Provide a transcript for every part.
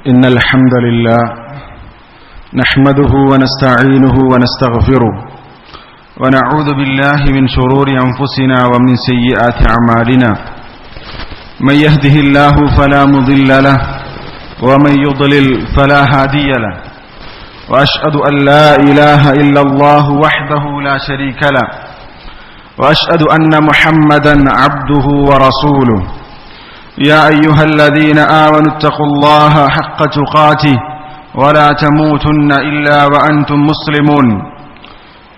إن الحمد لله نحمده ونستعينه ونستغفره ونعوذ بالله من شرور أنفسنا ومن سيئات أعمالنا من يهده الله فلا مضل له ومن يضلل فلا هادي له وأشهد أن لا إله إلا الله وحده لا شريك له وأشهد أن محمدا عبده ورسوله يا أيها الذين آمنوا اتقوا الله حق تقاته ولا تموتن إلا وأنتم مسلمون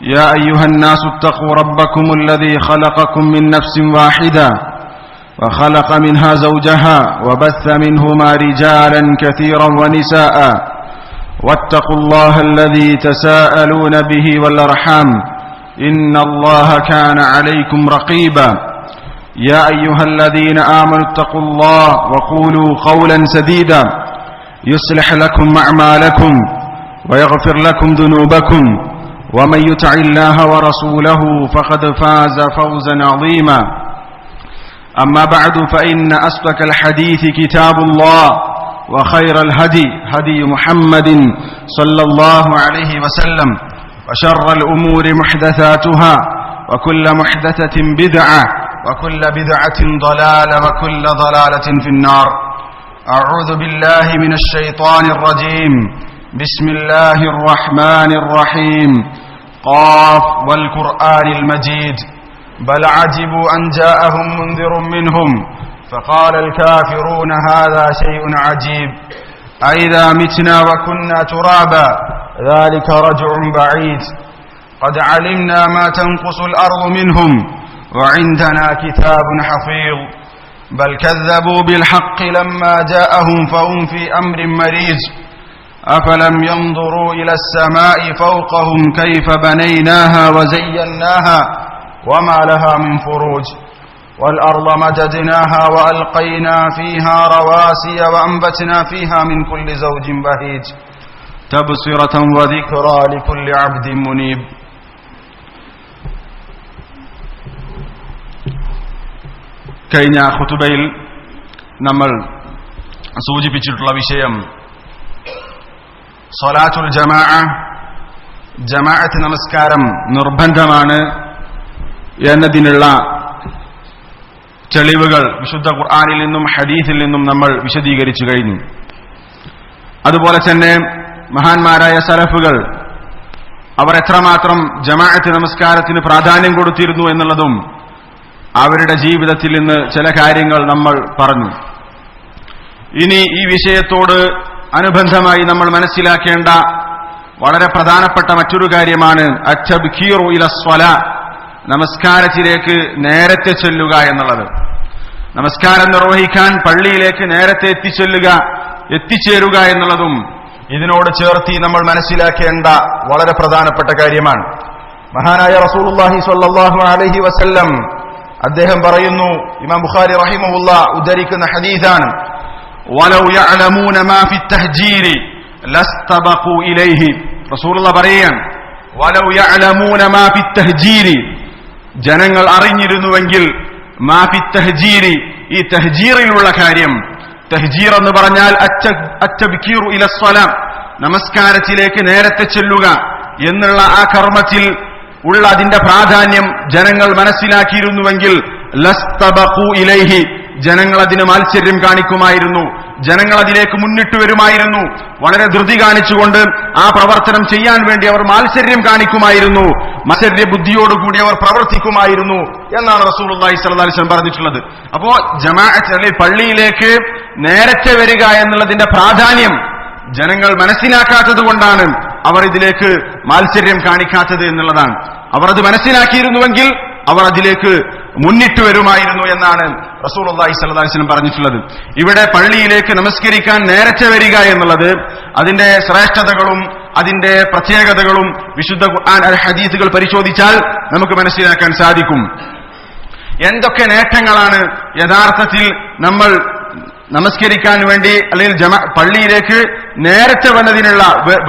يا أيها الناس اتقوا ربكم الذي خلقكم من نفس واحدة وخلق منها زوجها وبث منهما رجالا كثيرا ونساء واتقوا الله الذي تساءلون به والأرحام إن الله كان عليكم رقيبا يا أيها الذين آمنوا اتقوا الله وقولوا قولا سديدا يصلح لكم أعمالكم ويغفر لكم ذنوبكم ومن يطع الله ورسوله فقد فاز فوزا عظيما أما بعد فإن أصدق الحديث كتاب الله وخير الهدي هدي محمد صلى الله عليه وسلم وشر الأمور محدثاتها وكل محدثة بدعة وكل بدعة ضلالة وكل ضلالة في النار أعوذ بالله من الشيطان الرجيم بسم الله الرحمن الرحيم قاف والقرآن المجيد بل عجبوا أن جاءهم منذر منهم فقال الكافرون هذا شيء عجيب أئذا متنا وكنا ترابا ذلك رجع بعيد قد علمنا ما تنقص الأرض منهم وعندنا كتاب حفيظ بل كذبوا بالحق لما جاءهم فهم في أمر مريج أفلم ينظروا إلى السماء فوقهم كيف بنيناها وزيناها وما لها من فروج والأرض مددناها وألقينا فيها رواسي وأنبتنا فيها من كل زوج بهيج تبصرة وذكرى لكل عبد منيب കഴിഞ്ഞ ഖുതുബയിൽ നമ്മൾ സൂചിപ്പിച്ചിട്ടുള്ള വിഷയം സ്വലാത്തുൽ ജമാഅത്ത് നമസ്കാരം നിർബന്ധമാണ് എന്നതിനുള്ള തെളിവുകൾ വിശുദ്ധ ഖുർആനിൽ നിന്നും ഹദീസിൽ നിന്നും നമ്മൾ വിശദീകരിച്ചു കഴിഞ്ഞു. അതുപോലെ തന്നെ മഹാന്മാരായ സലഫുകൾ അവർ എത്രമാത്രം ജമാഅത്ത് നമസ്കാരത്തിന് പ്രാധാന്യം കൊടുത്തിരുന്നു എന്നുള്ളതും അവരുടെ ജീവിതത്തിൽ നിന്ന് ചില കാര്യങ്ങൾ നമ്മൾ പറഞ്ഞു. ഇനി ഈ വിഷയത്തോട് അനുബന്ധമായി നമ്മൾ മനസ്സിലാക്കേണ്ട വളരെ പ്രധാനപ്പെട്ട മറ്റൊരു കാര്യമാണ് അത്തബ്കീറു ഇല സ്വലാ, നമസ്കാരത്തിലേക്ക് നേരത്തെ ചെല്ലുക എന്നുള്ളത്. നമസ്കാരം നിർവഹിക്കാൻ പള്ളിയിലേക്ക് നേരത്തെ എത്തിച്ചേരുക എന്നുള്ളതും ഇതിനോട് ചേർത്തി നമ്മൾ മനസ്സിലാക്കേണ്ട വളരെ പ്രധാനപ്പെട്ട കാര്യമാണ്. മഹാനായ റസൂലുള്ളാഹി സ്വല്ലല്ലാഹു അലൈഹി വസല്ലം അദ്ദേഹം പറയുന്നു, ഇമാം ബുഖാരി റഹിമഹുല്ലാ ഉദ്ധരിക്കുന്ന ഹദീസാണ്, വലൗ യഅലമൂന മാ ഫി തഹ്ജീരി ലസ്തബഖു ഇലൈഹി. റസൂലുള്ളാഹി പറയുകയാണ്, വലൗ യഅലമൂന മാ ഫി തഹ്ജീരി, ജനങ്ങൾ അറിഞ്ഞിരുന്നുവെങ്കിൽ മാ ഫി തഹ്ജീരി, ഈ തഹ്ജീറിലുള്ള കാര്യം. തഹ്ജീർ എന്ന് പറഞ്ഞാൽ അത്തബ്കീറു ഇല സ്വലാ, നമസ്കാരത്തിലേക്ക് നേരത്തെ ചെല്ലുക എന്നുള്ള ആ കർമ്മത്തിൽ ഉള്ള അതിന്റെ പ്രാധാന്യം ജനങ്ങൾ മനസ്സിലാക്കിയിരുന്നുവെങ്കിൽ ലസ്തബഖു ഇലൈഹി, ജനങ്ങൾ അതിന് മാത്സര്യം കാണിക്കുമായിരുന്നു, ജനങ്ങൾ അതിലേക്ക് മുന്നിട്ട് വരുമായിരുന്നു. വളരെ ധൃതി കാണിച്ചുകൊണ്ട് ആ പ്രവർത്തനം ചെയ്യാൻ വേണ്ടി അവർ മാത്സര്യം കാണിക്കുമായിരുന്നു, മാത്സര്യ ബുദ്ധിയോടുകൂടി അവർ പ്രവർത്തിക്കുമായിരുന്നു എന്നാണ് റസൂലുള്ളാഹി സ്വല്ലല്ലാഹു അലൈഹി വസല്ലം പറഞ്ഞിട്ടുള്ളത്. അപ്പോ ജമാഅത്ത് അല്ലെങ്കിൽ പള്ളിയിലേക്ക് നേരത്തെ വരിക എന്നുള്ളതിന്റെ പ്രാധാന്യം ജനങ്ങൾ മനസ്സിലാക്കാത്തത് കൊണ്ടാണ് അവർ ഇതിലേക്ക് മാത്സര്യം കാണിക്കാത്തത് എന്നുള്ളതാണ്. അവർ അത് മനസ്സിലാക്കിയിരുന്നുവെങ്കിൽ അവർ അതിലേക്ക് മുന്നിട്ട് വരുമായിരുന്നു എന്നാണ് റസൂലുള്ളാഹി സ്വല്ലല്ലാഹു അലൈഹി വസല്ലം പറഞ്ഞിട്ടുള്ളത്. ഇവിടെ പള്ളിയിലേക്ക് നമസ്കരിക്കാൻ നേരത്തെ വരിക എന്നുള്ളത് അതിന്റെ ശ്രേഷ്ഠതകളും അതിന്റെ പ്രത്യേകതകളും വിശുദ്ധ ഖുർആൻ ഹദീസുകൾ പരിശോധിച്ചാൽ നമുക്ക് മനസ്സിലാക്കാൻ സാധിക്കും. എന്തൊക്കെ നേട്ടങ്ങളാണ് യഥാർത്ഥത്തിൽ നമ്മൾ നമസ്കരിക്കാൻ വേണ്ടി അല്ലെങ്കിൽ പള്ളിയിലേക്ക് നേരത്തെ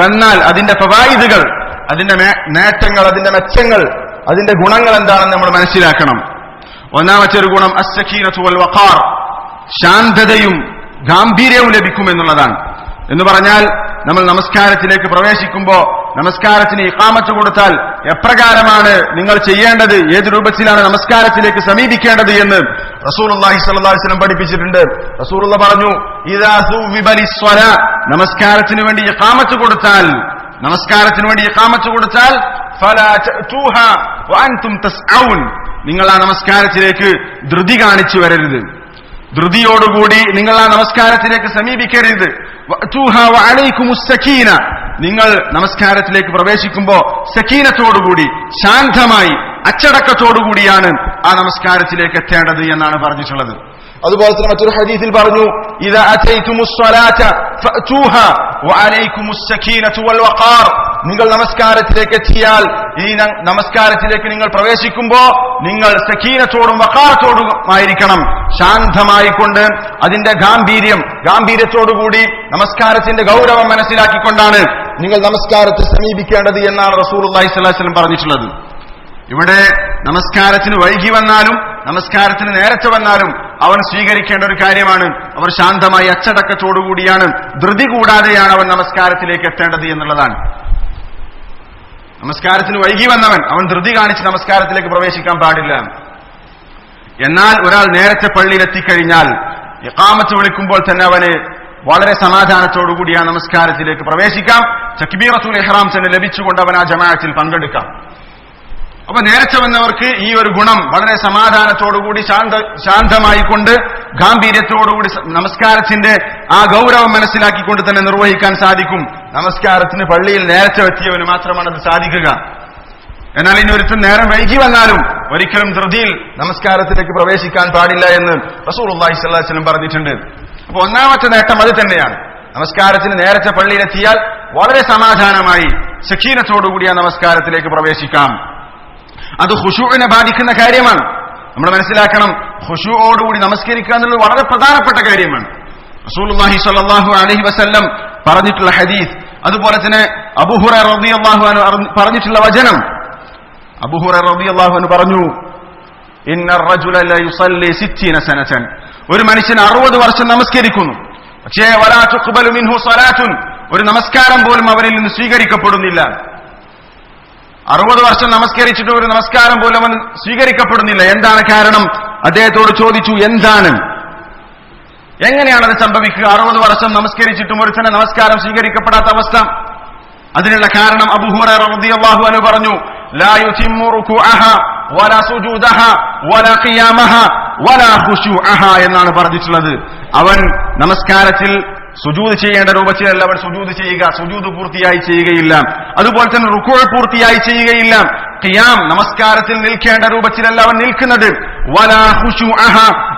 വന്നാൽ അതിന്റെ ഫവായിദുകൾ, അതിന്റെ നേട്ടങ്ങൾ, അതിന്റെ മെച്ചങ്ങൾ, അതിന്റെ ഗുണങ്ങൾ എന്താണെന്ന് നമ്മൾ മനസ്സിലാക്കണം. ഒന്നാമത്തെ ഒരു ഗുണം അസ്സകീനത്തു വൽ വഖാർ, ശാന്തതയും ഗാംഭീര്യവും ലഭിക്കുമെന്നുള്ളതാണ്. എന്ന് പറഞ്ഞാൽ നമ്മൾ നമസ്കാരത്തിലേക്ക് പ്രവേശിക്കുമ്പോൾ നമസ്കാരത്തിന് ഇഖാമത്ത് കൊടുത്താൽ എപ്രകാരമാണ് നിങ്ങൾ ചെയ്യേണ്ടത്, ഏത് രൂപത്തിലാണ് നമസ്കാരത്തിലേക്ക് സമീപിക്കേണ്ടത് എന്ന് റസൂലുള്ളാഹി സ്വല്ലല്ലാഹു അലൈഹി വസല്ലം പഠിപ്പിച്ചിട്ടുണ്ട്. റസൂലുള്ള പറഞ്ഞു, ഇദാ സുവിബലിസ് സ്വലാ, നമസ്കാരത്തിന് വേണ്ടി ഇഖാമത്ത് കൊടുത്താൽ ഫലാ തഅതൂഹാ വഅൻതും തസ്ഔൻ, നിങ്ങൾ ആ നമസ്കാരത്തിലേക്ക് ധൃതി കാണിച്ചു വരരുത്, ധൃതിയോടുകൂടി നിങ്ങൾ ആ നമസ്കാരത്തിലേക്ക് സമീപിക്കരുത്. വഅതൂഹാ വഅലൈക്കുമുസ് സകീന, നിങ്ങൾ നമസ്കാരത്തിലേക്ക് പ്രവേശിക്കുമ്പോൾ സകീനത്തോടുകൂടി ശാന്തമായി അച്ചടക്കത്തോടുകൂടിയാണ് ആ നമസ്കാരത്തിലേക്ക് എത്തേണ്ടത് എന്നാണ് പറഞ്ഞിട്ടുള്ളത്. അതുപോലെ തന്നെ മറ്റൊരു ഹദീസിൽ പറഞ്ഞു, ഇദാ അതൈതുമുസ് സ്വലാത ഫഅതൂഹാ വഅലൈക്കുമുസ് സകീനതു വൽ വഖാർ, നിങ്ങൾ നമസ്കാരത്തിലേക്ക് എത്തിയാൽ ഈ നമസ്കാരത്തിലേക്ക് നിങ്ങൾ പ്രവേശിക്കുമ്പോൾ നിങ്ങൾ സകീനത്തോടും വഖാറത്തോടുമായിരിക്കണം, ശാന്തമായിക്കൊണ്ട് അതിന്റെ ഗാംഭീര്യത്തോടുകൂടി നമസ്കാരത്തിന്റെ ഗൗരവം മനസ്സിലാക്കിക്കൊണ്ടാണ് നിങ്ങൾ നമസ്കാരത്തെ സമീപിക്കേണ്ടത് എന്നാണ് റസൂലുള്ളാഹി സ്വല്ലല്ലാഹു അലൈഹി വസല്ലം പറഞ്ഞിട്ടുള്ളത്. ഇവിടെ നമസ്കാരത്തിന് വൈകി വന്നാലും നമസ്കാരത്തിന് നേരത്തെ വന്നാലും അവൻ സ്വീകരിക്കേണ്ട ഒരു കാര്യമാണ്, അവർ ശാന്തമായി അച്ചടക്കത്തോടുകൂടിയാണ്, ധൃതി കൂടാതെയാണ് അവൻ നമസ്കാരത്തിലേക്ക് എത്തേണ്ടത് എന്നുള്ളതാണ്. നമസ്കാരത്തിന് വൈകി വന്നവൻ അവൻ ധൃതി കാണിച്ച് നമസ്കാരത്തിലേക്ക് പ്രവേശിക്കാൻ പാടില്ല. എന്നാൽ ഒരാൾ നേരത്തെ പള്ളിയിൽ എത്തിക്കഴിഞ്ഞാൽ ഇഖാമത്ത് വിളിക്കുമ്പോൾ തന്നെ അവന് വളരെ സമാധാനത്തോടുകൂടി ആ നമസ്കാരത്തിലേക്ക് പ്രവേശിക്കാം, തക്ബീറത്തുൽ ഇഹ്റാം തന്നെ ലഭിച്ചുകൊണ്ട് അവൻ ആ ജമാഅത്തിൽ പങ്കെടുക്കാം. അപ്പൊ നേരത്തെ വന്നവർക്ക് ഈ ഒരു ഗുണം വളരെ സമാധാനത്തോടുകൂടി ശാന്തമായിക്കൊണ്ട് ഗാംഭീര്യത്തോടുകൂടി നമസ്കാരത്തിന്റെ ആ ഗൗരവം മനസ്സിലാക്കിക്കൊണ്ട് തന്നെ നിർവഹിക്കാൻ സാധിക്കും. നമസ്കാരത്തിന് പള്ളിയിൽ നേരത്തെ എത്തിയവന് മാത്രമാണ് അത് സാധിക്കുക. എന്നാൽ ഇനി ഒരുത്തൻ നേരം വൈകി വന്നാലും ഒരിക്കലും ധൃതിയിൽ നമസ്കാരത്തിലേക്ക് പ്രവേശിക്കാൻ പാടില്ല എന്ന് റസൂലുള്ളാഹി സ്വല്ലല്ലാഹു അലൈഹി വസല്ലം പറഞ്ഞിട്ടുണ്ട്. അപ്പൊ ഒന്നാമത്തെ നേട്ടം അത് തന്നെയാണ്, നമസ്കാരത്തിന് നേരത്തെ പള്ളിയിലെത്തിയാൽ വളരെ സമാധാനമായി സക്കീനത്തോടുകൂടി ആ നമസ്കാരത്തിലേക്ക് പ്രവേശിക്കാം. അത് ഖുശൂഇനെ ബാധിക്കുന്ന കാര്യമാണ്. നമ്മൾ മനസ്സിലാക്കണം, ഖുശൂഓടുകൂടി നമസ്കരിക്കുക എന്നുള്ളത് വളരെ പ്രധാനപ്പെട്ട കാര്യമാണ്. റസൂലുള്ളാഹി സ്വല്ലല്ലാഹു അലൈഹി വസല്ലം പറഞ്ഞിട്ടുള്ള ഹദീസ്, അതുപോലെ തന്നെ അബൂ ഹുറൈറ റളിയല്ലാഹു അൻഹു പറഞ്ഞിട്ടുള്ള വചനം. അബൂ ഹുറൈറ റളിയല്ലാഹു അൻഹു പറഞ്ഞു, ഇന്നർ റജുല ല യുസല്ലി 60 സനതൻ, ഒരു മനുഷ്യൻ 60 വർഷം നമസ്കരിക്കുന്നു, പക്ഷേ വലാ തുഖ്ബലു മിൻഹു സ്വലാത്തുൻ, ഒരു നമസ്കാരം പോലും അവരിൽ നിന്ന് സ്വീകരിക്കപ്പെടുന്നില്ല. 60 വർഷം നമസ്കരിച്ചിട്ട് ഒരു നമസ്കാരം പോലും അവൻ സ്വീകരിക്കപ്പെടുന്നില്ല. എന്താണ് കാരണം? അദ്ദേഹത്തോട് ചോദിച്ചു, എങ്ങനെയാണത് സംഭവിക്കുക? 60 വർഷം നമസ്കരിച്ചിട്ടും ഒരുത്തന്നെ നമസ്കാരം സ്വീകരിക്കപ്പെടാത്ത അവസ്ഥ. അതിനുള്ള കാരണം അബൂ ഹുറൈറ റളിയല്ലാഹു അൻഹു പറഞ്ഞു, ലാ യുതിമ്മു റുകൂഅഹ വലാ സുജൂദഹ വലാ ഖിയാമഹ വലാ ഖുശൂഅഹ എന്നാണ് പറഞ്ഞിട്ടുള്ളത്. അവൻ നമസ്കാരത്തിൽ സുജൂദ് ചെയ്യേണ്ട രൂപത്തിലല്ല അവൻ സുജൂദ് ചെയ്യുക, സുജൂദ് പൂർത്തിയായി ചെയ്യുകയില്ല. അതുപോലെ തന്നെ റുകൂഅ് പൂർത്തിയായി ചെയ്യുകയില്ല. ഖിയാം, നമസ്കാരത്തിൽ നിൽക്കേണ്ട രൂപത്തിലല്ല അവൻ നിൽക്കുന്നത്. വലാ ഖുശൂഅഹ,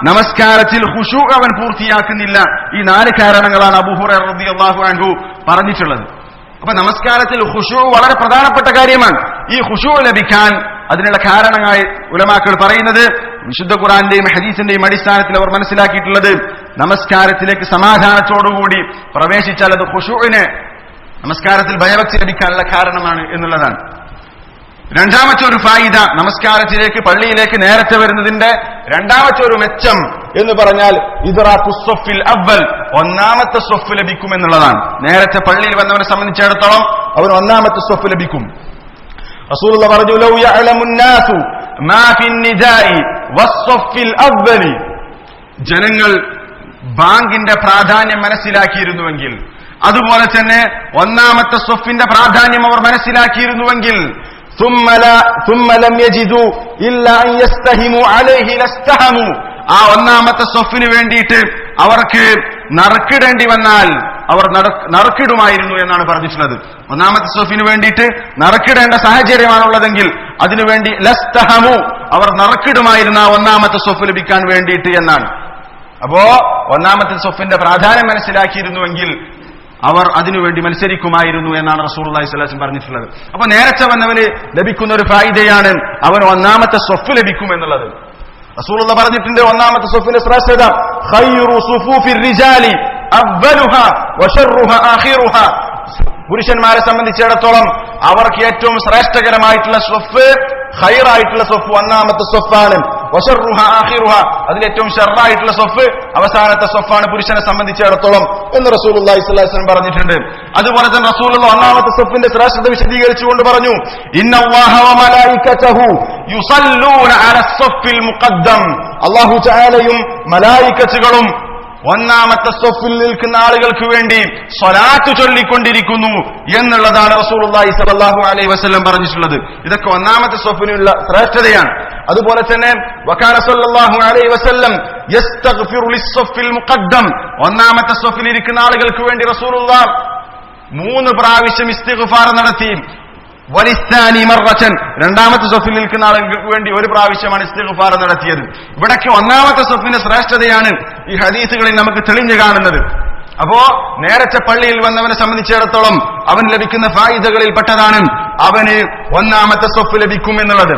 നമസ്കാരത്തിൽ ഖുശൂ' അവൻ പൂർത്തിയാക്കുന്നില്ല. ഈ 4 കാരണങ്ങളാണ് അബൂ ഹുറൈറ റളിയല്ലാഹു അൻഹു പറഞ്ഞിട്ടുള്ളത്. അപ്പൊ നമസ്കാരത്തിൽ ഖുശൂ' വളരെ പ്രധാനപ്പെട്ട കാര്യമാണ്. ഈ ഖുശൂ' ലഭിക്കാൻ അതിനുള്ള കാരണമായി ഉലമാക്കൾ പറയുന്നത്, വിശുദ്ധ ഖുർആന്റെയും ഹദീസിന്റെയും അടിസ്ഥാനത്തിൽ അവർ മനസ്സിലാക്കിയിട്ടുള്ളത്, നമസ്കാരത്തിലേക്ക് സമാധാനത്തോടുകൂടി പ്രവേശിച്ചാൽ അത് ഖുശൂഇനെ, നമസ്കാരത്തിൽ ഭയഭക്തി ലഭിക്കാനുള്ള കാരണമാണ് എന്നുള്ളതാണ്. രണ്ടാമത്തെ ഒരു ഫായിദ, നമസ്കാരത്തിലേക്ക് പള്ളിയിലേക്ക് നേരത്തെ വരുന്നതിന്റെ രണ്ടാമത്തെ ഒരു മെച്ചം എന്ന് പറഞ്ഞാൽ ഇദ്റാഖുസ് സ്വഫിൽ അവ്വൽ, ഒന്നാമത്തെ സ്വഫ് ലഭിക്കുമെന്നുള്ളതാണ്. നേരത്തെ പള്ളിയിൽ വന്നവനെ സംബന്ധിച്ചിടത്തോളം അവൻ ഒന്നാമത്തെ സ്വഫ് ലഭിക്കും. റസൂലുള്ളാഹി പറഞ്ഞു, ലൗ യഅലമുൻ നാസു മാ ഫിൻ നിദാഇ വസ്സഫിൽ അവ്വലി, ജനങ്ങൾ ബാങ്കിന്റെ പ്രാധാന്യം മനസ്സിലാക്കിയിരുന്നുവെങ്കിൽ, അതുപോലെ തന്നെ ഒന്നാമത്തെ സ്വഫിന്റെ പ്രാധാന്യം അവർ മനസ്സിലാക്കിയിരുന്നുവെങ്കിൽ, ثم لم يجدوا إلا أن يستهموا عليه لاستهموا, ആ ഒന്നാമത്തെ സ്വഫിന് വേണ്ടിയിട്ട് അവർക്ക് നറുക്കിടേണ്ടി വന്നാൽ അവർ നറുക്കിടുമായിരുന്നു എന്നാണ് പറഞ്ഞിട്ടുള്ളത്. ഒന്നാമത്തെ സ്വഫിന് വേണ്ടിയിട്ട് നറുക്കിടേണ്ട സാഹചര്യമാണുള്ളതെങ്കിൽ അതിനുവേണ്ടി ലസ്തഹമു, അവർ നറുക്കിടുമായിരുന്ന ഒന്നാമത്തെ സ്വഫ് ലഭിക്കാൻ വേണ്ടിയിട്ട് എന്നാണ്. അപ്പോ ഒന്നാമത്തെ സ്വഫിന്റെ പ്രാധാന്യം മനസ്സിലാക്കിയിരുന്നുവെങ്കിൽ അവർ അതിനുവേണ്ടി മത്സരിക്കുമായിരുന്നു എന്നാണ് റസൂലുള്ളാഹി സ്വല്ലല്ലാഹു അലൈഹി വസല്ലം പറഞ്ഞിട്ടുള്ളത്. അപ്പൊ നേരത്തെ വന്നവന് ലഭിക്കുന്ന ഒരു ഫായിദയാണ് അവൻ ഒന്നാമത്തെ സ്വഫ് ലഭിക്കും എന്നുള്ളത്. റസൂലുള്ളാഹി പറഞ്ഞിട്ടുണ്ട്, ഒന്നാമത്തെ സ്വഫിന്റെ ശ്രേഷ്ഠത, ഖൈറു സുഫൂഫിർ റിജാലി അവ്വലുഹാ വശർറുഹാ ആഖിറുഹാ, പുരുഷന്മാരെ സംബന്ധിച്ചിടത്തോളം അവർക്ക് ഏറ്റവും ശ്രേഷ്ഠകരമായിട്ടുള്ള സ്വഫ്, ഖൈറായിട്ടുള്ള സ്വഫ് ഒന്നാമത്തെ സ്വഫാണ്. വശർറുഹ ആഖിറുഹ, അതിലേറ്റവും ഷർറായിട്ടുള്ള സൊഫ് അവസാനത്തെ സൊഫാണ് പുരുഷനെ സംബന്ധിച്ചിടത്തോളം എന്ന് റസൂലുള്ളാഹി സ്വല്ലല്ലാഹു അലൈഹി വസല്ലം പറഞ്ഞിട്ടുണ്ട്. അതുപോലെ തന്നെ റസൂലുള്ളാഹി ഒന്നാമത്തെ സൊഫിന്റെ ശ്രേഷ്ഠത വിശദീകരിച്ചുകൊണ്ട് പറഞ്ഞു, ഇന്നല്ലാഹ വ മലായികതഹു യുസല്ലൂന അലസ് സഫിൽ മുഖദ്ദം, അല്ലാഹു തആലയും മലായികത്തുകളും ഒന്നാമത്തെ സൊഫിൽ നിൽക്കുന്ന ആളുകൾക്ക് വേണ്ടി സ്വലാത്ത് ചൊല്ലിക്കൊണ്ടിരിക്കുന്നു എന്നുള്ളതാണ് റസൂലുള്ളാഹി സ്വല്ലല്ലാഹു അലൈഹി വസല്ലം പറഞ്ഞിട്ടുള്ളത്. ഇതൊക്കെ ഒന്നാമത്തെ സൊഫിനുള്ള ശ്രേഷ്ഠതയാണ്. അതുപോലെ തന്നെ വകാന സ്വല്ലല്ലാഹു അലൈഹി വസല്ലം യസ്തഗ്ഫിറു ലിസ്സഫിൽ മുഖദ്ദം, ഒന്നാമത്തെ സൊഫിൽ ഇരിക്കുന്ന ആളുകൾക്ക് വേണ്ടി റസൂലുള്ളാഹി 3 പ്രാവശ്യം ഇസ്തിഗ്ഫാർ നടത്തി. വലിസ്ഥാനി മർറതൻ, രണ്ടാമത്തെ സൊഫിൽ നിൽക്കുന്ന ആളുകൾക്ക് വേണ്ടി 1 പ്രാവശ്യമാണ് ഇസ്തിഗ്ഫാർ നടത്തിയത്. ഇവിടൊക്കെ ഒന്നാമത്തെ സൊഫിന്റെ ശ്രേഷ്ഠതയാണ് ഈ ഹദീസുകളിൽ നമുക്ക് തെളിഞ്ഞു കാണുന്നത്. അപ്പോ നേരത്തെ പള്ളിയിൽ വന്നവനെ സംബന്ധിച്ചിടത്തോളം അവൻ ലഭിക്കുന്ന ഫായിദകളിൽ പെട്ടതാണ് അവന് ഒന്നാമത്തെ സൊഫ് ലഭിക്കും എന്നുള്ളത്.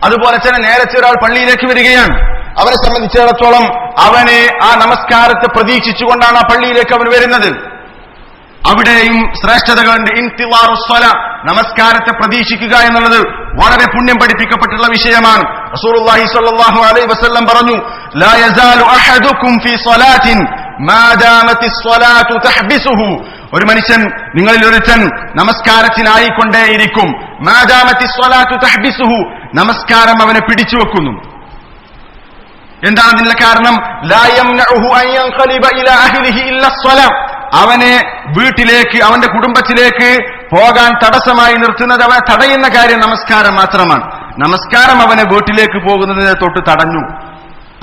അതുപോലെ തന്നെ നേരത്തെ ഒരാൾ പള്ളിയിലേക്ക് വരികയാണ്, അവനെ സംബന്ധിച്ചിടത്തോളം അവന് ആ നമസ്കാരത്തെ പ്രതീക്ഷിച്ചുകൊണ്ടാണ് ആ പള്ളിയിലേക്ക് അവൻ വരുന്നത്. അവിടെയും ശ്രേഷ്ഠതകളുണ്ട്. ഇന്തിളാറുസ്സല, നമസ്കാരത്തെ പ്രതീക്ഷിക്കുക എന്നുള്ളത് വളരെ പുണ്യം പഠിപ്പിക്കപ്പെട്ടുള്ള വിഷയമാണ്. റസൂലുള്ളാഹി സ്വല്ലല്ലാഹു അലൈഹി വസല്ലം പറഞ്ഞു, ലാ യസാലു അഹദുക്കും ഫീ സ്വലാത്തിൻ മാ ദാമത്തിസ് സ്വലാത്തു തഹ്ബിസുഹു, ഒരു മനുഷ്യൻ, നിങ്ങളിൽ ഒരുത്തൻ നമസ്കാരത്തിലായിക്കൊണ്ടേയിരിക്കും. മാ ദാമത്തിസ് സ്വലാത്തു തഹ്ബിസുഹു, നമസ്കാരം അവനെ പിടിച്ചു വെക്കുന്നു. എന്താണ് അതിനുള്ള കാരണം? ലാ യംനഉഹു അൻ യൻഖലിബ ഇലാ അഹ്ലിഹി ഇല്ലാ സ്വലാം, അവനെ വീട്ടിലേക്ക്, അവന്റെ കുടുംബത്തിലേക്ക് പോകാൻ തടസ്സമായി നിർത്തുന്നത്, അവനെ തടയുന്ന കാര്യം നമസ്കാരം മാത്രമാണ്. നമസ്കാരം അവനെ വീട്ടിലേക്ക് പോകുന്നതിനെ തൊട്ട് തടഞ്ഞു.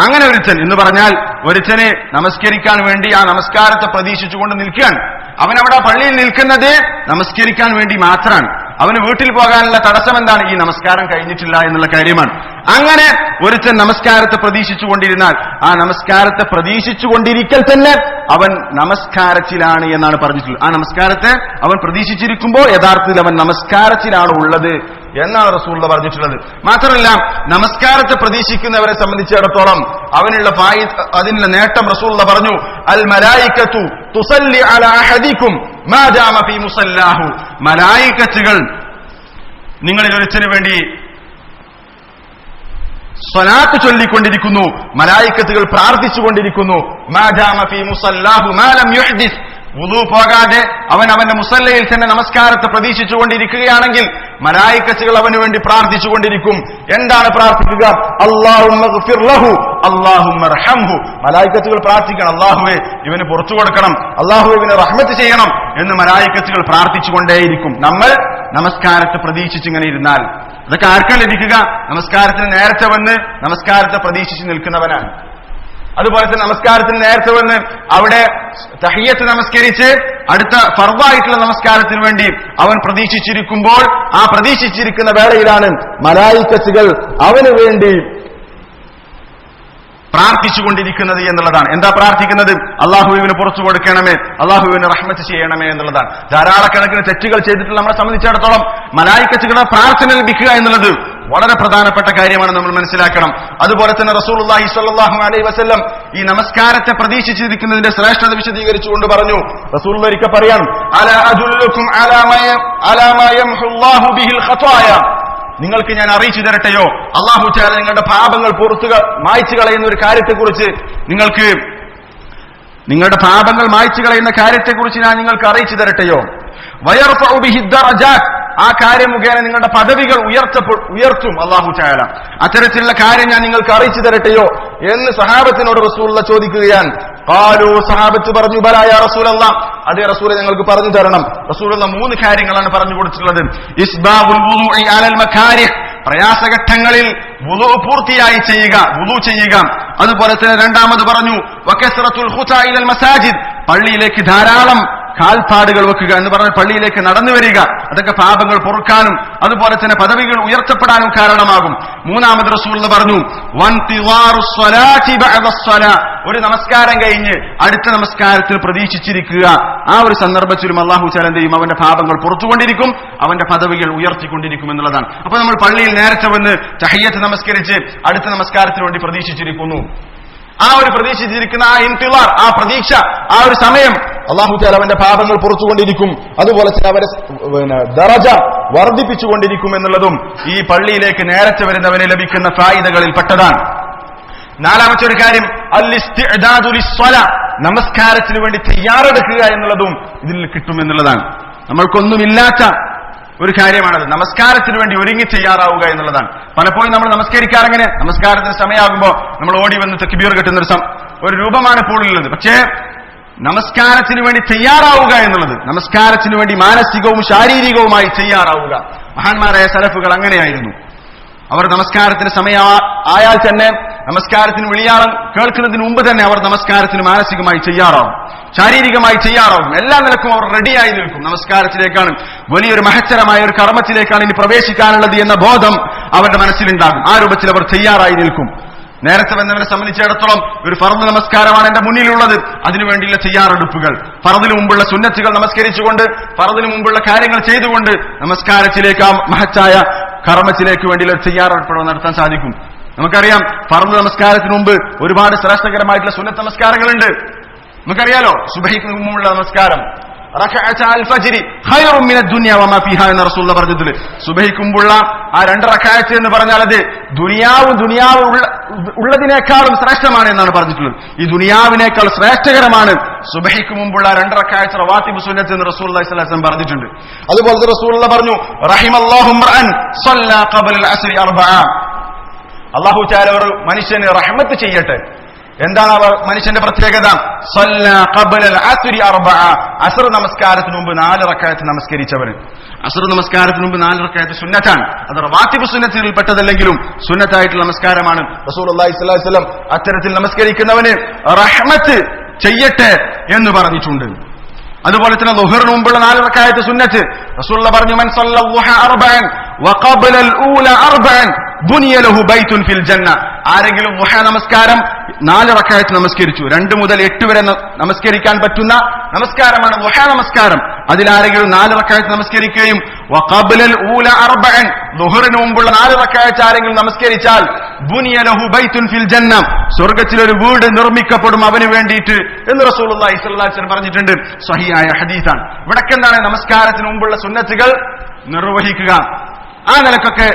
അങ്ങനെ ഒരുത്തൻ എന്ന് പറഞ്ഞാൽ ഒരുത്തനെ നമസ്കരിക്കാൻ വേണ്ടി ആ നമസ്കാരത്തെ പ്രതീക്ഷിച്ചുകൊണ്ട് നിൽക്കുകയാണ്. അവനവിടെ പള്ളിയിൽ നിൽക്കുന്നത് നമസ്കരിക്കാൻ വേണ്ടി മാത്രമാണ്. അവന് വീട്ടിൽ പോകാനുള്ള തടസ്സം എന്താണ്? ഈ നമസ്കാരം കഴിഞ്ഞിട്ടില്ല എന്നുള്ള കാര്യമാണ്. അങ്ങനെ ഒരുത്തൻ നമസ്കാരത്തെ പ്രതീക്ഷിച്ചുകൊണ്ടിരുന്നാൽ ആ നമസ്കാരത്തെ പ്രതീക്ഷിച്ചുകൊണ്ടിരിക്കൽ തന്നെ അവൻ നമസ്കാരത്തിലാണ് എന്നാണ് പറഞ്ഞിട്ടുള്ളത്. ആ നമസ്കാരത്തെ അവൻ പ്രതീക്ഷിച്ചിരിക്കുമ്പോൾ യഥാർത്ഥത്തിൽ അവൻ നമസ്കാരത്തിലാണ് ഉള്ളത് എന്നാണ് റസൂലുള്ളാഹി പറഞ്ഞിട്ടുള്ളത്. മാത്രമല്ല, നമസ്കാരത്തെ പ്രതീക്ഷിക്കുന്നവരെ സംബന്ധിച്ചിടത്തോളം അവനുള്ള അതിനുള്ള നേട്ടം റസൂലുള്ളാഹി പറഞ്ഞു, അൽ മലായികതു തുസല്ലി അലാ അഹദികും മാ ദാമ ഫീ മുസല്ലാഹു, മലായികത്തുകൾ നിങ്ങളിൽ ഒരുത്തന് വേണ്ടി സ്വലാത്ത് ചൊല്ലിക്കൊണ്ടിരിക്കുന്നു, മലായികത്തുകൾ പ്രാർത്ഥിച്ചുകൊണ്ടിരിക്കുന്നു. മാ ദാമ ഫീ മുസല്ലാഹു മാ ലം യുഹ്ദിസ്, വുളു പോകാതെ അവൻ അവന്റെ മുസല്ലയിൽ തന്നെ നമസ്കാരത്തെ പ്രതീക്ഷിച്ചുകൊണ്ടിരിക്കുകയാണെങ്കിൽ മലായികത്തുകൾ അവന് വേണ്ടി പ്രാർത്ഥിച്ചുകൊണ്ടിരിക്കും. എന്താണ് പ്രാർത്ഥിക്കുക? അല്ലാഹുമ്മഗ്ഫിർ ലഹു അല്ലാഹുമ്മ റഹംഹു, മലായികത്തുകൾ പ്രാർത്ഥിക്കണം, അല്ലാഹുവേ ഇവന് പുറത്തു കൊടുക്കണം, അല്ലാഹുവേ ഇവന് റഹ്മത്ത് ചെയ്യണം എന്ന് മലായികത്തുകൾ പ്രാർത്ഥിച്ചുകൊണ്ടേയിരിക്കും. നമ്മൾ നമസ്കാരത്തെ പ്രതീക്ഷിച്ചിങ്ങനെ ഇരുന്നാൽ അതൊക്കെ ആർക്കാ ലഭിക്കുക? നമസ്കാരത്തിന് നേരത്തെ വന്ന് നമസ്കാരത്തെ പ്രതീക്ഷിച്ച് നിൽക്കുന്നവനാണ്. അതുപോലെ തന്നെ നമസ്കാരത്തിന് നേരത്തെ വന്ന് അവിടെ തഹിയ്യത്ത് നമസ്കരിച്ച് അടുത്ത ഫർദായിട്ടുള്ള നമസ്കാരത്തിന് വേണ്ടി അവൻ പ്രതീക്ഷിച്ചിരിക്കുമ്പോൾ ആ പ്രതീക്ഷിച്ചിരിക്കുന്ന വേളയിലാണ് മലായികത്തുകൾ അവന് വേണ്ടി പ്രാർത്ഥിച്ചുകൊണ്ടിരിക്കുന്നത് എന്നുള്ളതാണ്. എന്താ പ്രാർത്ഥിക്കുന്നത്? അല്ലാഹുവിന് പുറത്തു കൊടുക്കണമേ, അല്ലാഹുവിന് റഹ്മത്ത് ചെയ്യണമേ എന്നുള്ളതാണ്. ധാരാളക്കണക്കിന് തെറ്റുകൾ ചെയ്തിട്ടുള്ള നമ്മളെ സംബന്ധിച്ചിടത്തോളം മലായികത്തുകളുടെ പ്രാർത്ഥന ലഭിക്കുക എന്നുള്ളത് വളരെ പ്രധാനപ്പെട്ട കാര്യമാണ്, നമ്മൾ മനസ്സിലാക്കണം. അതുപോലെ തന്നെ റസൂലുള്ളാഹി സ്വല്ലല്ലാഹു അലൈഹി വസല്ലം ഈ നമസ്കാരത്തെ പ്രതീക്ഷിച്ചിരിക്കുന്നതിന്റെ ശ്രേഷ്ഠത വിശദീകരിച്ചുകൊണ്ട് പറഞ്ഞു, റസൂലുള്ളാഹി ഒരിക്കൽ പറയാൻ, അലാ അദുല്ലുക്കും അലാ മാ യംഹുല്ലാഹു ബിഹിൽ ഖതായ, നിങ്ങൾക്ക് ഞാൻ അറിയിച്ചു തരട്ടെയോ, അല്ലാഹു തആല നിങ്ങളുടെ പാപങ്ങൾ മായ്ച്ചു കളയുന്ന ഒരു കാര്യത്തെക്കുറിച്ച് നിങ്ങളുടെ പാപങ്ങൾ മായ്ച്ചു കളയുന്ന കാര്യത്തെക്കുറിച്ച് ഞാൻ നിങ്ങൾക്ക് അറിയിച്ചു തരട്ടെയോ. വയർഫഉ ബിഹി ദറജാത്ത്, ആ കാര്യം മുഖേന നിങ്ങളുടെ പദവികൾ ഉയർത്തും അല്ലാഹു തആല. അത്തരത്തിലുള്ള കാര്യം ഞാൻ നിങ്ങൾക്ക് അറിയിച്ചു തരട്ടെയോ എന്ന് സഹാബത്തിനോട് റസൂലുള്ളാഹി ചോദിക്കുകയാണ്. ഖാലൂ, സഹാബത്ത് പറഞ്ഞു, ബലാ യാ റസൂലല്ലാഹ്, അതേ റസൂലെ ഞങ്ങൾക്ക് പറഞ്ഞു തരണം. റസൂലുള്ളാഹി 3 കാര്യങ്ങളാണ് പറഞ്ഞു കൊടുത്തിട്ടുള്ളത്. ഇസ്ബാഹുൽ വുളൂഇ അലൽ മകാരിഹ്, പ്രയാസഘട്ടങ്ങളിൽ വുളൂ പൂർത്തിയായി വുളൂ ചെയ്യുക. അതുപോലെ തന്നെ രണ്ടാമത് പറഞ്ഞു വകസ്റത്തുൽ ഖുതാ ഇലൽ മസാജിദ്, പള്ളിയിലേക്ക് ധാരാളം കാൽപ്പാടുകൾ വെക്കുക എന്ന് പറഞ്ഞാൽ പള്ളിയിലേക്ക് നടന്നു വരിക. അതൊക്കെ പാപങ്ങൾ പൊറുക്കാനും അതുപോലെ തന്നെ പദവികൾ ഉയർത്തപ്പെടാനും കാരണമാകും. മൂന്നാമത് റസൂലുള്ളാഹി പറഞ്ഞു വൻതിവാറുസ് സ്വലാത്തി ബഅദസ് സ്വലാ, ഒരു നമസ്കാരം കഴിഞ്ഞ് അടുത്ത നമസ്കാരത്തിൽ പ്രതീക്ഷിച്ചിരിക്കുക. ആ ഒരു സന്ദർഭത്തിലും അല്ലാഹു തആല എന്ത് ചെയ്യും? അവന്റെ പാപങ്ങൾ പുറത്തുകൊണ്ടിരിക്കും, അവന്റെ പദവികൾ ഉയർത്തിക്കൊണ്ടിരിക്കും എന്നുള്ളതാണ്. അപ്പൊ നമ്മൾ പള്ളിയിൽ നേരത്തെ വന്ന് തഹിയ്യത്ത് നമസ്കരിച്ച് അടുത്ത നമസ്കാരത്തിന് വേണ്ടി പ്രതീക്ഷിച്ചിരിക്കുന്നു. ആ ഒരു പ്രതീക്ഷിച്ചിരിക്കുന്ന ആ ഇന്തിളാർ, ആ പ്രതീക്ഷ, ആ ഒരു സമയം അല്ലാഹു തആല അവന്റെ പാപങ്ങൾ പുറത്തുകൊണ്ടിരിക്കും. അതുപോലെ തന്നെ അവരെ ദറജ വർദ്ധിപ്പിച്ചുകൊണ്ടിരിക്കും എന്നുള്ളതും ഈ പള്ളിയിലേക്ക് നേരത്തെ വരുന്നവന് ലഭിക്കുന്ന ഫായിദകളിൽ പെട്ടതാണ്. നാലാമത്തെ ഒരു കാര്യം അൽ-ഇസ്തിഅദാദു ലിസ്സലാ, നമസ്കാരത്തിന് വേണ്ടി തയ്യാറെടുക്കുക എന്നുള്ളതും ഇതിൽ കിട്ടുമെന്നുള്ളതാണ്. നമ്മൾക്കൊന്നുമില്ലാത്ത ഒരു കാര്യമാണത്. നമസ്കാരത്തിന് വേണ്ടി ഒരുങ്ങി തയ്യാറാവുക എന്നുള്ളതാണ്. പലപ്പോഴും നമ്മൾ നമസ്കരിക്കാറെങ്ങനെ, നമസ്കാരത്തിന് സമയമാകുമ്പോൾ നമ്മൾ ഓടി വന്ന് തക്ബീർ കെട്ടുന്ന ഒരു രൂപമാണ് ഇപ്പോൾ ഉള്ളത്. പക്ഷേ നമസ്കാരത്തിന് വേണ്ടി തയ്യാറാവുക എന്നുള്ളത്, നമസ്കാരത്തിന് വേണ്ടി മാനസികവും ശാരീരികവുമായി തയ്യാറാവുക. മഹാന്മാരായ സലഫുകൾ അങ്ങനെയായിരുന്നു. അവർ നമസ്കാരത്തിന് സമയമായാൽ തന്നെ, നമസ്കാരത്തിന് വിളിയാളം കേൾക്കുന്നതിന് മുമ്പ് തന്നെ അവർ നമസ്കാരത്തിന് മാനസികമായി തയ്യാറാവും, ശാരീരികമായി തയ്യാറാവും. എല്ലാ നിലക്കും അവർ റെഡിയായി നിൽക്കും. നമസ്കാരത്തിലേക്കാണ്, വലിയൊരു മഹത്തരമായ ഒരു കർമ്മത്തിലേക്കാണ് ഇനി പ്രവേശിക്കാനുള്ളത് എന്ന ബോധം അവരുടെ മനസ്സിലുണ്ടാകും. ആ രൂപത്തിൽ അവർ തയ്യാറായി നിൽക്കും. നേരത്തെ വന്നവരെ സംബന്ധിച്ചിടത്തോളം ഒരു ഫർദ് നമസ്കാരമാണ് എന്റെ മുന്നിലുള്ളത്, അതിനുവേണ്ടിയുള്ള തയ്യാറെടുപ്പുകൾ, ഫർദിന് മുമ്പുള്ള സുന്നത്തുകൾ നമസ്കരിച്ചുകൊണ്ട്, ഫർദിന് മുമ്പുള്ള കാര്യങ്ങൾ ചെയ്തുകൊണ്ട് നമസ്കാരത്തിലേക്ക്, ആ മഹത്തായ കർമ്മത്തിലേക്ക് വേണ്ടിയുള്ള തയ്യാറെടുപ്പുകൾ നടത്താൻ സാധിക്കും. നമുക്കറിയാം, ഫർദ് നമസ്കാരത്തിന് മുമ്പ് ഒരുപാട് ശ്രേഷ്ഠകരമായിട്ടുള്ള സുന്നത്ത് നമസ്കാരങ്ങളുണ്ട്. നമുക്കറിയാലോ, സുബഹിക്ക് മുമ്പുള്ള നമസ്കാരം എന്ന് റസൂലുള്ളാഹി പറഞ്ഞതിൽ സുബഹിക്ക് മുമ്പുള്ള ആ 2 റക്അത്ത് എന്ന് പറഞ്ഞാൽ അത് ദുനിയാവ് ഉള്ളതിനേക്കാളും ശ്രേഷ്ഠമാണ് എന്നാണ് പറഞ്ഞിട്ടുള്ളത്. ഈ ദുനിയാവിനേക്കാൾ ശ്രേഷ്ഠകരമാണ് സുബഹിക്ക് മുമ്പുള്ള 2 റക്അത്ത് റവാത്തിബ് സുന്നത്ത് എന്ന് റസൂലുള്ളാഹി സ്വല്ലല്ലാഹു അലൈഹി വസല്ലം പറഞ്ഞിട്ടുണ്ട്. അതുപോലെ റസൂലുള്ളാഹി പറഞ്ഞു, റഹിമല്ലാഹു മർഅൻ സല്ലല്ലാ ഖബല അൽ-അസ്രി 4. അല്ലാഹു തആല ഒരു മനുഷ്യന് റഹ്മത്ത് ചെയ്യട്ടെ. എന്താണ് അവർ മനുഷ്യന്റെ പ്രത്യേകത? സല്ലാ ഖബല അൽ-അസ്രി 4. അസ്ർ നമസ്കാരത്തിന് മുമ്പ് 4 റക്അത്ത് നമസ്കരിച്ചവന്. അസ്ർ നമസ്കാരത്തിന് മുമ്പ് 4 റക്അത്ത് സുന്നത്താണ്. അത് റവാത്തിബ് സുന്നത്തിൽ പെട്ടതല്ലെങ്കിലും സുന്നത്തായിട്ടുള്ള നമസ്കാരമാണ്. റസൂലുള്ളാഹി സ്വല്ലല്ലാഹു അലൈഹി വസല്ലം അത്തരത്തിൽ നമസ്കരിക്കുന്നവന് റഹ്മത്ത് ചെയ്യട്ടെ എന്ന് പറഞ്ഞിട്ടുണ്ട്. അതുപോലെ തന്നെ ളുഹറിന് മുമ്പുള്ള 4 റക്അത്ത് സുന്നത്ത് റസൂലുള്ളാഹി പറഞ്ഞു, മൻ സല്ലല്ലാഹു 4 വഖബല al-ഊല 4 ബുനിയ ലഹു ബൈത്തുൻ ഫിൽ ജന്ന. ആരെങ്കിലും ളുഹ നമസ്കാരം 4 റക്അത്ത് നമസ്കരിച്ചു, 2 മുതൽ 8 വരെ നമസ്കരിക്കാൻ പറ്റുന്ന നമസ്കാരമാണ് ളുഹ നമസ്കാരം. അതിലാരെങ്കിലും 4 റക്അത്ത് നമസ്കരിക്കുകയും വഖബല al-ഊല 4 ളുഹറിന് മുമ്പുള്ള 4 റക്അത്ത് ആരെങ്കിലും നമസ്കരിച്ചാൽ ബുനിയ ലഹു ബൈത്തുൻ ഫിൽ ജന്ന, സ്വർഗ്ഗത്തിലൊരു വീട് നിർമ്മിക്കപ്പെടും അവന് വേണ്ടിയിട്ട് എന്ന് റസൂലുള്ളാഹി സ്വല്ലല്ലാഹു അലൈഹി വസല്ലം പറഞ്ഞിട്ടുണ്ട്. സ്വഹീഹായ ഹദീസാണ്. ഇവിടൊക്കെ എന്താണ്? നമസ്കാരത്തിന് മുമ്പുള്ള സുന്നത്തുകൾ നിർവഹിക്കുക. ആ നിലക്കൊക്കെ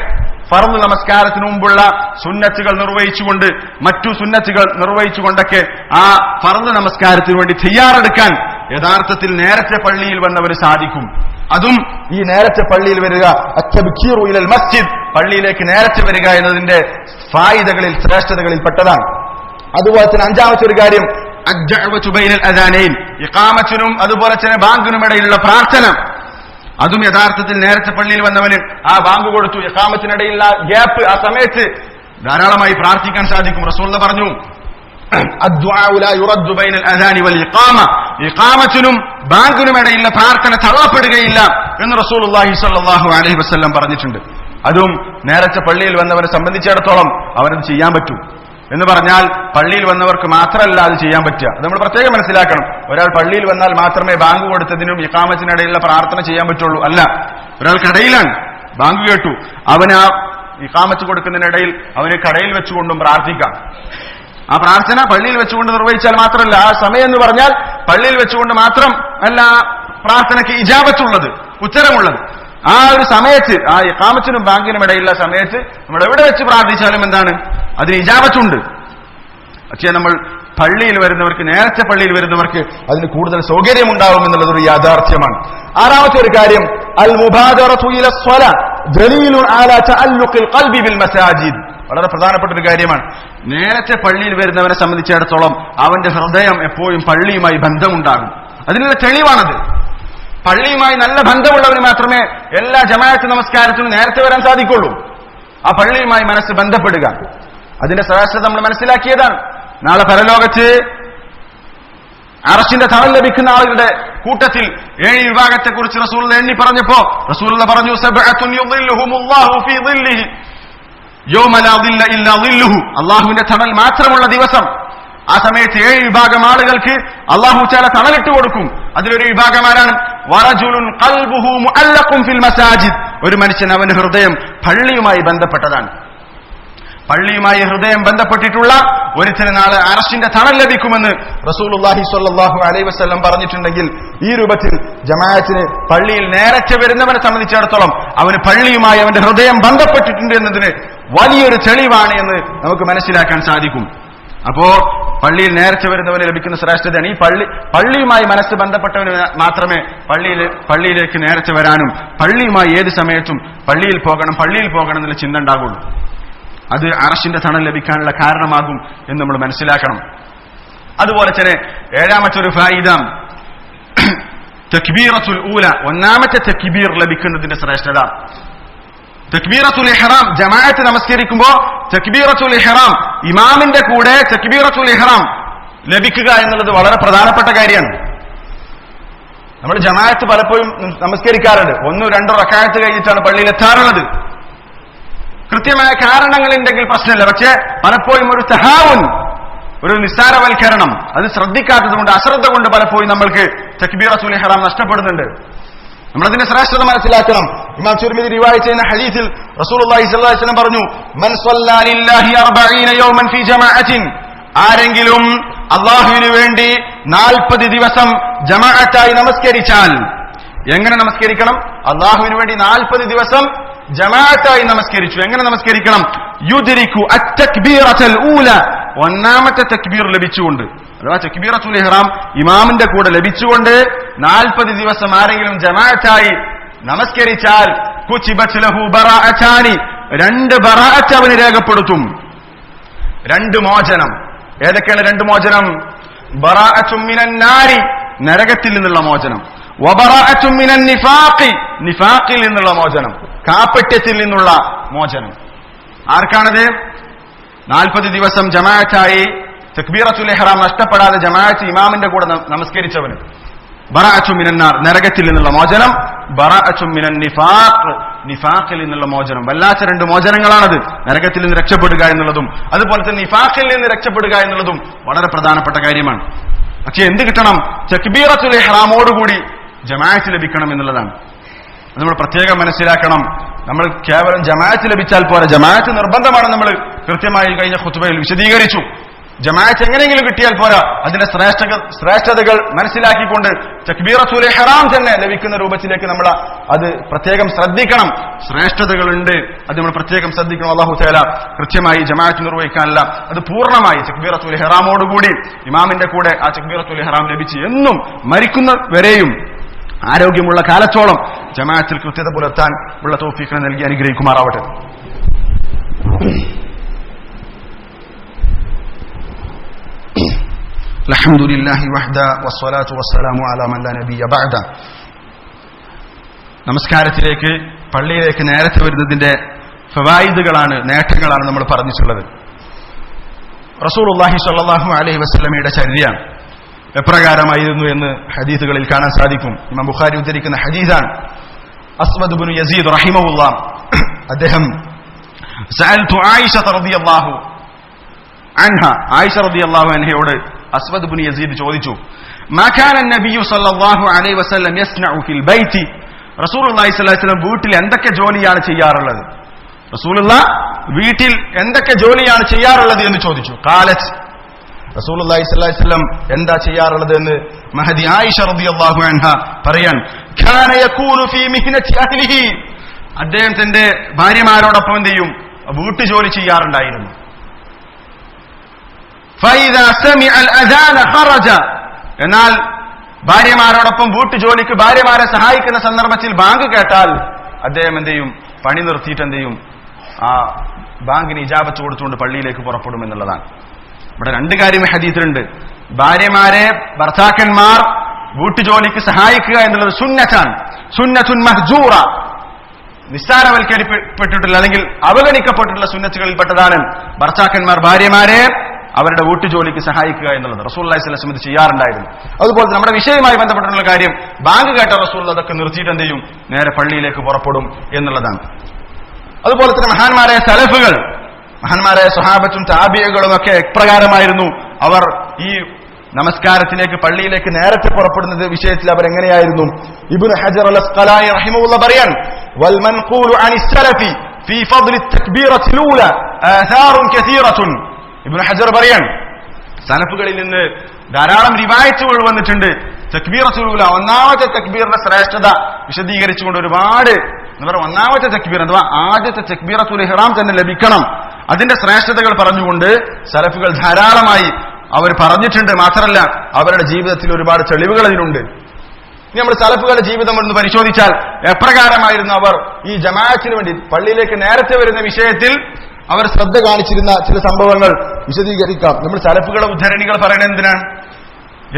ഫർദ് നമസ്കാരത്തിന് മുമ്പുള്ള സുന്നത്തുകൾ നിർവഹിച്ചുകൊണ്ട്, മറ്റു സുന്നത്തുകൾ നിർവഹിച്ചുകൊണ്ടൊക്കെ ആ ഫർദ് നമസ്കാരത്തിന് വേണ്ടി തയ്യാറെടുക്കാൻ യഥാർത്ഥത്തിൽ നേരത്തെ പള്ളിയിൽ വന്നവർ സാധിക്കും. അതും ഈ നേരത്തെ പള്ളിയിൽ വരിക, അത്തബ്കീറു ഇലൽ മസ്ജിദ്, പള്ളിയിലേക്ക് നേരത്തെ വരിക എന്നതിന്റെ ഫായിദകളിൽ, ശ്രേഷ്ഠതകളിൽ പെട്ടതാണ്. അതുപോലെ തന്നെ 5ാമത്തെ ഒരു കാര്യം അദ്ദഅവതു ബൈനൽ അദാനൈൻ, ഇഖാമത്തിനും അതുപോലെ തന്നെ ബാങ്കിനും ഇടയിലുള്ള പ്രാർത്ഥന. അതും യഥാർത്ഥത്തിൽ നേരത്തെ പള്ളിയിൽ വന്നവന് ആ ബാങ്ക് കൊടുത്തു, ഇഖാമത്തിനിടയിലുള്ള ഗ്യാപ്പ്, ആ സമയത്ത് ധാരാളമായി പ്രാർത്ഥിക്കാൻ സാധിക്കും. റസൂലുള്ളാഹി പറഞ്ഞു, അദ്ദുആഉ ലാ യുറദ്ദു ബൈനൽ അദാനി വൽ ഇഖാമ, ഇഖാമത്തിനും ബാങ്കിനും ഇടയിലുള്ള പ്രാർത്ഥന തള്ളപ്പെടുകയില്ല എന്ന് റസൂലുള്ളാഹി സ്വല്ലല്ലാഹു അലൈഹി വസല്ലം പറഞ്ഞിട്ടുണ്ട്. അതും നേരത്തെ പള്ളിയിൽ വന്നവരെ സംബന്ധിച്ചിടത്തോളം അവനത് ചെയ്യാൻ പറ്റും. എന്ന് പറഞ്ഞാൽ പള്ളിയിൽ വന്നവർക്ക് മാത്രമല്ല അത് ചെയ്യാൻ പറ്റുക. അത് നമ്മൾ പ്രത്യേകം മനസ്സിലാക്കണം. ഒരാൾ പള്ളിയിൽ വന്നാൽ മാത്രമേ ബാങ്ക് കൊടുത്തതിനും ഇഖാമത്തിനിടയിലുള്ള പ്രാർത്ഥന ചെയ്യാൻ പറ്റുള്ളൂ. അല്ല, ഒരാൾ കടയിലാണ്, ബാങ്ക് കേട്ടു, അവന് ആ ഇഖാമത്ത് കൊടുക്കുന്നതിനിടയിൽ അവന് കടയിൽ വെച്ചുകൊണ്ടും പ്രാർത്ഥിക്കാം. ആ പ്രാർത്ഥന പള്ളിയിൽ വെച്ചുകൊണ്ട് നിർവഹിച്ചാൽ മാത്രമല്ല, ആ സമയം എന്ന് പറഞ്ഞാൽ പള്ളിയിൽ വെച്ചുകൊണ്ട് മാത്രം അല്ല പ്രാർത്ഥനയ്ക്ക് ഇജാബത്തുള്ളത്, ഉത്തരമുള്ളത്. ആ ഒരു സമയത്ത്, ആ ഇഖാമത്തിനും ബാങ്കിനും ഇടയിലുള്ള സമയത്ത് നമ്മൾ എവിടെ വെച്ച് പ്രാർത്ഥിച്ചാലും എന്താണ്, അതിന് ഇജാബത്തുണ്ട്. പക്ഷേ നമ്മൾ പള്ളിയിൽ വരുന്നവർക്ക്, നേരത്തെ പള്ളിയിൽ വരുന്നവർക്ക് അതിന് കൂടുതൽ സൗകര്യമുണ്ടാവും എന്നുള്ളതൊരു യാഥാർത്ഥ്യമാണ്. 6ാമത്തെ ഒരു കാര്യം അൽ മുബാദറതു ഇല സ്വലാ ദലീലുൻ അലാ തഅല്ലുഖിൽ ഖൽബി ബിൽ മസാജിദ്. വളരെ പ്രധാനപ്പെട്ട ഒരു കാര്യമാണ്. നേരത്തെ പള്ളിയിൽ വരുന്നവനെ സംബന്ധിച്ചിടത്തോളം അവന്റെ ഹൃദയം എപ്പോഴും പള്ളിയുമായി ബന്ധമുണ്ടാകും. അതിനുള്ള തെളിവാണത്. പള്ളിയുമായി നല്ല ബന്ധമുള്ളവന് മാത്രമേ എല്ലാ ജമാഅത്ത് നമസ്കാരത്തിനും നേരത്തെ വരാൻ സാധിക്കുള്ളൂ. ആ പള്ളിയുമായി മനസ്സ് ബന്ധപ്പെടുക, അതിന്റെ ശ്രേഷ്ഠത നമ്മൾ മനസ്സിലാക്കിയതാണ്. നാളെ പരലോകത്ത് അർശിന്റെ തണൽ ലഭിക്കുന്ന ആളുകളുടെ കൂട്ടത്തിൽ 7 വിഭാഗത്തെ കുറിച്ച് റസൂലുള്ളാഹി എണ്ണി പറഞ്ഞപ്പോ റസൂലുള്ളാഹി പറഞ്ഞു, സബ്അത്തുൻ യുളില്ലുഹുമുല്ലാഹു ഫീ ദില്ലിഹി യൗമ ലാ ദില്ല ഇല്ലാ ദില്ലുഹു, അല്ലാഹുവിന്റെ തണൽ മാത്രമുള്ള ദിവസം. ആ സമയത്ത് 7 വിഭാഗം ആളുകൾക്ക് അല്ലാഹു തആല തണലിട്ട് കൊടുക്കും. അതിലൊരു വിഭാഗമാരാണ് വറജുലുൻ ഖൽബുഹു മുഅല്ലഖുൻ ഫിൽ മസാജിദ്, ഒരു മനുഷ്യൻ അവന്റെ ഹൃദയം പള്ളിയുമായി ബന്ധപ്പെട്ടതാണ്. പള്ളിയുമായി ഹൃദയം ബന്ധപ്പെട്ടിട്ടുള്ള ഒരുത്തിന് നാളെ അർശിന്റെ തണൽ ലഭിക്കുമെന്ന് റസൂലുള്ളാഹി സ്വല്ലല്ലാഹു അലൈഹി വസല്ലം പറഞ്ഞിട്ടുണ്ടെങ്കിൽ, ഈ രൂപത്തിൽ ജമാഅത്തിന് പള്ളിയിൽ നേരത്തെ വരുന്നവനെ സംബന്ധിച്ചിടത്തോളം അവന് പള്ളിയുമായി അവന്റെ ഹൃദയം ബന്ധപ്പെട്ടിട്ടുണ്ട് എന്നതിന് വലിയൊരു തെളിവാണ് എന്ന് നമുക്ക് മനസ്സിലാക്കാൻ സാധിക്കും. അപ്പോ പള്ളിയിൽ നേരത്തെ വരുന്നവന് ലഭിക്കുന്ന ശ്രേഷ്ഠതയാണ്. ഈ പള്ളിയുമായി മനസ്സ് ബന്ധപ്പെട്ടവന് മാത്രമേ പള്ളിയിലേക്ക് നേരത്തെ വരാനും പള്ളിയുമായി ഏത് സമയത്തും പള്ളിയിൽ പോകണം എന്നുള്ള ചിന്ത ഉണ്ടാകുള്ളൂ. അത് അർശിന്റെ തണൽ ലഭിക്കാനുള്ള കാരണമാകും എന്ന് നമ്മൾ മനസ്സിലാക്കണം. അതുപോലെ തന്നെ ഏഴാമത്തെ ഫായിദ തക്ബീറത്തുൽ ഊല, ഒന്നാമത്തെ തക്ബീർ ലഭിക്കുന്നതിന്റെ ശ്രേഷ്ഠത. തക്ബീറത്തുൽ ഇഹ്റാം ജമാഅത്ത് നമസ്കരിക്കുമ്പോൾ തക്ബീറത്തുൽ ഇഹ്റാം ഇമാമിന്റെ കൂടെ തക്ബീറത്തുൽ ഇഹ്റാം ലഭിക്കുക എന്നുള്ളത് വളരെ പ്രധാനപ്പെട്ട കാര്യമാണ്. നമ്മൾ ജമാഅത്ത് പലപ്പോഴും നമസ്കരിക്കാറുണ്ട്, 1-2 റക്അത്ത് കഴിഞ്ഞിട്ടാണ് പള്ളിയിൽ എത്താറുള്ളത്. കൃത്യമായ കാരണങ്ങളുണ്ടെങ്കിൽ പ്രശ്നമില്ല. പക്ഷേ പലപ്പോഴും ഒരു തഹാവുൻ, ഒരു നിസ്സാരവൽക്കരണം, അത് ശ്രദ്ധിക്കാത്തത് കൊണ്ട്, അശ്രദ്ധ കൊണ്ട് പലപ്പോഴും നമ്മൾക്ക് തക്ബീറത്തുൽ ഇഹ്റാം നഷ്ടപ്പെടുന്നുണ്ട്. നമ്മളതിന്റെ ശ്രേഷ്ഠത മനസ്സിലാക്കണം. ഇമാം തിർമിദി റിവായത്ത് ചെയ്യുന്ന ഹദീസിൽ റസൂലുള്ളാഹി സ്വല്ലല്ലാഹു അലൈഹി വസല്ലം പറഞ്ഞു, മൻ സ്വല്ലാ ലില്ലാഹി 40 യൗമൻ ഫീ ജമാഅത്തിൻ, ആരെങ്കിലും അല്ലാഹുവിന് വേണ്ടി 40 ദിവസം ജമാഅത്തായി നമസ്കരിച്ചാൽ. എങ്ങനെ നമസ്കരിക്കണം? അല്ലാഹുവിന് വേണ്ടി 40 ദിവസം ജമാഅത്തായി നമസ്കരിച്ചു. എങ്ങനെ നമസ്കരിക്കണം? യുദ്രികു അത്തക്ബീറത്തുൽ ഊല, ഒന്നാമത്തെ തക്ബീർ ലഭിച്ചുകൊണ്ട്, അഥവാ തക്ബീറത്തുൽ ഇഹ്റാം ഇമാമിന്റെ കൂടെ ലഭിച്ചുകൊണ്ട് 40 ദിവസം ആരെങ്കിലും ജമാഅത്തായി നമസ്കരിച്ചാൽ കുതിബത് ലഹു ബറാഅതാനി, 2 ബറാഅത്ത് അവന് രേഖപ്പെടുത്തും. 2 മോചനം. ഏതൊക്കെയാണ് 2 മോചനം? ബറാഅത്തും മിനൻ നാരി, നരകത്തിൽ നിന്നുള്ള മോചനം. വബറാഅത്തും മിനൻ നിഫാഖി, നിഫാഖിൽ നിന്നുള്ള മോചനം, കാപട്യത്തിൽ നിന്നുള്ള മോചനം. ആർക്കാണത്? 40 ദിവസം ജമാഅത്തായി തക്ബീറത്തുൽ ഇഹ്റാം നഷ്ടപ്പെടാതെ ജമാഅത്ത് ഇമാമിന്റെ കൂടെ നമസ്കരിച്ചവന് ബറാഅത്തും മിനൻ നാർ, നരകത്തിൽ നിന്നുള്ള മോചനം. ബറാഅത്തും മിനൻ നിഫാഖ്, നിഫാഖിൽ നിന്നുള്ള മോചനം. വല്ലാത്ത 2 മോചനങ്ങളാണത്. നരകത്തിൽ നിന്ന് രക്ഷപ്പെടുക എന്നുള്ളതും അതുപോലെ തന്നെ നിഫാഖിൽ നിന്ന് രക്ഷപ്പെടുക എന്നുള്ളതും വളരെ പ്രധാനപ്പെട്ട കാര്യമാണ്. പക്ഷെ എന്ത് കിട്ടണം? തക്ബീറത്തുൽ ഇഹ്റാമോടുകൂടി ജമാഅത്ത് ലഭിക്കണം എന്നുള്ളതാണ്. അത് നമ്മൾ പ്രത്യേകം മനസ്സിലാക്കണം. നമ്മൾ കേവലം ജമാഅത്ത് ലഭിച്ചാൽ പോരാ, ജമാഅത്ത് നിർബന്ധമാണ്. നമ്മൾ കൃത്യമായി കഴിഞ്ഞ ഖുത്ബയിൽ വിശദീകരിച്ചു. ജമാഅത്ത് എങ്ങനെയെങ്കിലും കിട്ടിയാൽ പോരാ, അതിന്റെ ശ്രേഷ്ഠതകൾ മനസ്സിലാക്കിക്കൊണ്ട് തക്ബീറത്തുൽ ഇഹ്റാം തന്നെ ലഭിക്കുന്ന രൂപത്തിലേക്ക് നമ്മൾ അത് പ്രത്യേകം ശ്രദ്ധിക്കണം. ശ്രേഷ്ഠതകളുണ്ട്, അത് നമ്മൾ പ്രത്യേകം ശ്രദ്ധിക്കണം. അല്ലാഹു തആല കൃത്യമായി ജമാഅത്ത് നിർവഹിക്കാനല്ല, അത് പൂർണ്ണമായി തക്ബീറത്തുൽ ഇഹ്റാമോടുകൂടി ഇമാമിന്റെ കൂടെ ആ തക്ബീറത്തുൽ ഇഹ്റാം ലഭിച്ച് എന്നും മരിക്കുന്ന വരെയും ആരോഗ്യമുള്ള കാലത്തോളം ജമാഅത്തിൽ കൃത്യത പുലർത്താൻ ഉള്ള തൗഫീഖ് നൽകി അനുഗ്രഹിക്കുമാറാവട്ടെ. അൽഹംദുലില്ലാഹി വഹ്ദ വസ്സലാത്തു വസ്സലാമു അലാ മൻ ലാ നബിയ്യ ബഅദ. നമസ്കാരത്തിലേക്ക് പള്ളിയിലേക്ക് നേരത്തെ വരുന്നതിന്റെ ഫവായിദുകളാണ്, നേട്ടങ്ങളാണ് നമ്മൾ പറഞ്ഞിട്ടുള്ളത്. റസൂലുള്ളാഹി സ്വല്ലല്ലാഹു അലൈഹി വസല്ലമയുടെ ചര്യ എപ്രകാരമായിരുന്നു എന്ന് ഹദീസുകളിൽ കാണാൻ സാധിക്കും. ഇമാം ബുഖാരി ഉദ്ധരിക്കുന്ന ഹദീസാണ്. അസ്വദ് ഇബ്നു യസീദ് റഹിമഹുല്ലാഹ് അദ്ദേഹം സഅൽതു ആയിഷ റളിയല്ലാഹു അൻഹ, ആയിഷ റളിയല്ലാഹു അൻഹയോട് അസ്വദ് ഇബ്നു യസീദ് ചോദിച്ചു, മാ കാന നബിയ്യു സല്ലല്ലാഹു അലൈഹി വസല്ലം യസ്നഉ ഫിൽ ബൈതി, റസൂലുള്ളാഹി സ്വല്ലല്ലാഹു അലൈഹി വസല്ലം വീട്ടിൽ എന്തൊക്കെ ജോലിയാണ് ചെയ്യാറുള്ളത്? റസൂലുള്ളാഹി വീട്ടിൽ എന്തൊക്കെ ജോലിയാണ് ചെയ്യാറുള്ളത് എന്ന് ചോദിച്ചു. ഖാലത്ത്, റസൂലുള്ളാഹി സ്വല്ലല്ലാഹു അലൈഹി വസല്ലം എന്താ ചെയ്യാറുള്ളത് എന്ന് മഹദി ആയിഷ റളിയല്ലാഹു അൻഹ പറയാൻ, കാന യകൂനു ഫീ മിഹ്നതി അഹ്ലിഹി, അദ്ദേഹം തന്റെ ഭാര്യമാരോടൊപ്പം എന്ത് ചെയ്യും? വീട്ടുജോലി ചെയ്യാറുണ്ടായിരുന്നു. ഫൈദാ സമിഅ അൽ-അദാന ഖറജ, എന്നാൽ ഭാര്യമാരോടൊപ്പം വീട്ടുജോലിക്ക് ഭാര്യമാരെ സഹായിക്കുന്ന സന്ദർഭത്തിൽ ബാങ്ക് കേട്ടാൽ അദ്ദേഹം എന്ത് ചെയ്യും? പണി നിർത്തിയിട്ട് എന്ത് ചെയ്യും? ആ ബാങ്കിന് ഇജാബത്ത് കൊടുത്തുകൊണ്ട് പള്ളിയിലേക്ക് പുറപ്പെടും എന്നുള്ളതാണ്. ഇവിടെ 2 കാര്യം ഹദീസിലുണ്ട്. ഭാര്യമാരെ, ഭർത്താക്കന്മാർ വീട്ടുജോലിക്ക് സഹായിക്കുക എന്നുള്ളത് സുന്നത്താണ്, സുന്നത്തുൻ മഹ്ജൂറ, നിസ്സാരവൽക്കരിക്കപ്പെട്ടിട്ടുള്ള അല്ലെങ്കിൽ അവഗണിക്കപ്പെട്ടിട്ടുള്ള സുന്നത്തുകളിൽപ്പെട്ടതാണ് ഭർത്താക്കന്മാർ ഭാര്യമാരെ അവരുടെ വീട്ടുജോലിക്ക് സഹായിക്കുക എന്നുള്ളത്. റസൂലുള്ളാഹി സ്വല്ലല്ലാഹു അലൈഹി വസല്ലം ചെയ്യാറുണ്ടായിരുന്നു. അതുപോലെ നമ്മുടെ വിഷയവുമായി ബന്ധപ്പെട്ടുള്ള കാര്യം, ബാങ്ക് കേട്ട റസൂൽ അതൊക്കെ നിർത്തിയിട്ട് എന്ത് ചെയ്യും? നേരെ പള്ളിയിലേക്ക് പുറപ്പെടും എന്നുള്ളതാണ്. അതുപോലെ തന്നെ മഹാന്മാരായ സലഫുകൾ, മഹാന്മാരായ സ്വഹാബത്തും താബിഈകളും ഒക്കെ എപ്രകാരമായിരുന്നു അവർ ഈ നമസ്കാരത്തിലേക്ക് പള്ളിയിലേക്ക് നേരത്തെ പുറപ്പെടുന്നത് വിഷയത്തിൽ അവർ എങ്ങനെയായിരുന്നു? ഇബ്നു ഹജർ അൽ അസ്ഖലാനി റഹിമഹുല്ലാഹ് പറയാൻ, വൽ മൻഖൂലു അനി സലഫി ഫീ ഫദ്ലി തക്ബീറത്തിൽ ഊല ആഥാറുൻ കസീറത്തുൻ. ഇബ്നു ഹജർ പറയാൻ സലഫുകളിൽ നിന്ന് ധാരാളം റിവായത്തുകൾ വന്നിട്ടുണ്ട്. തക്ബീറത്തുൽ ഊല, ഒന്നാമത്തെ തക്ബീറിന്റെ ശ്രേഷ്ഠത വിശദീകരിച്ചുകൊണ്ട് ഒരുപാട് ഒന്നാമത്തെ തക്ബീർ അഥവാ ആദ്യത്തെ തക്ബീറത്തുൽ ഇഹ്റാം തന്നെ ലഭിക്കണം, അതിന്റെ ശ്രേഷ്ഠതകൾ പറഞ്ഞുകൊണ്ട് സലഫുകൾ ധാരാളമായി അവർ പറഞ്ഞിട്ടുണ്ട്. മാത്രമല്ല അവരുടെ ജീവിതത്തിൽ ഒരുപാട് തെളിവുകൾ അതിനുണ്ട്. ഇനി നമ്മൾ സലഫുകളുടെ ജീവിതം ഒന്ന് പരിശോധിച്ചാൽ എപ്രകാരമായിരുന്നു അവർ ഈ ജമാഅത്തിന് വേണ്ടി പള്ളിയിലേക്ക് നേരത്തെ വരുന്ന വിഷയത്തിൽ അവർ ശ്രദ്ധ കാണിച്ചിരുന്ന ചില സംഭവങ്ങൾ വിശദീകരിക്കാം. നമ്മൾ സലഫുകളുടെ ഉദ്ധരണികൾ പറയുന്നത്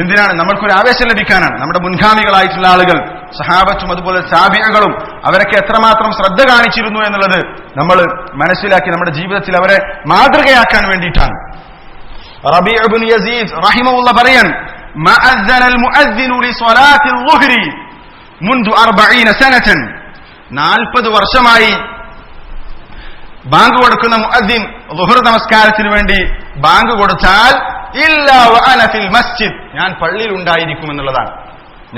എന്തിനാണ്? നമ്മൾക്കൊരു ആവേശം ലഭിക്കാനാണ്. നമ്മുടെ മുൻഗാമികളായിട്ടുള്ള ആളുകൾ, സഹാബത്തും അതുപോലെ താബിഈകളും അവരൊക്കെ എത്രമാത്രം ശ്രദ്ധ കാണിച്ചിരുന്നു എന്നുള്ളത് നമ്മൾ മനസ്സിലാക്കി നമ്മുടെ ജീവിതത്തിൽ അവരെ മാതൃകയാക്കാൻ വേണ്ടിയിട്ടാണ്. റബീഉ ഇബ്നു യസീദ് റഹിമഹുല്ലാഹ് പറയാൻ, മഅദ്ദന അൽമുഅദ്ദിനു ലിസ്വലാത്തി അൽളുഹ്രി മുൻദു 40 സനതൻ, 40 വർഷമായി ബാങ്ക് കൊടുക്കുന്ന മുഅദ്ദിൻ ളുഹർ നമസ്കാരത്തിന് വേണ്ടി ബാങ്ക് കൊടുത്താൽ ഇല്ലാ വഅന ഫിൽ മസ്ജിദ്, ഞാൻ പള്ളിയിൽ ഉണ്ടായിരിക്കും എന്നുള്ളതാണ്.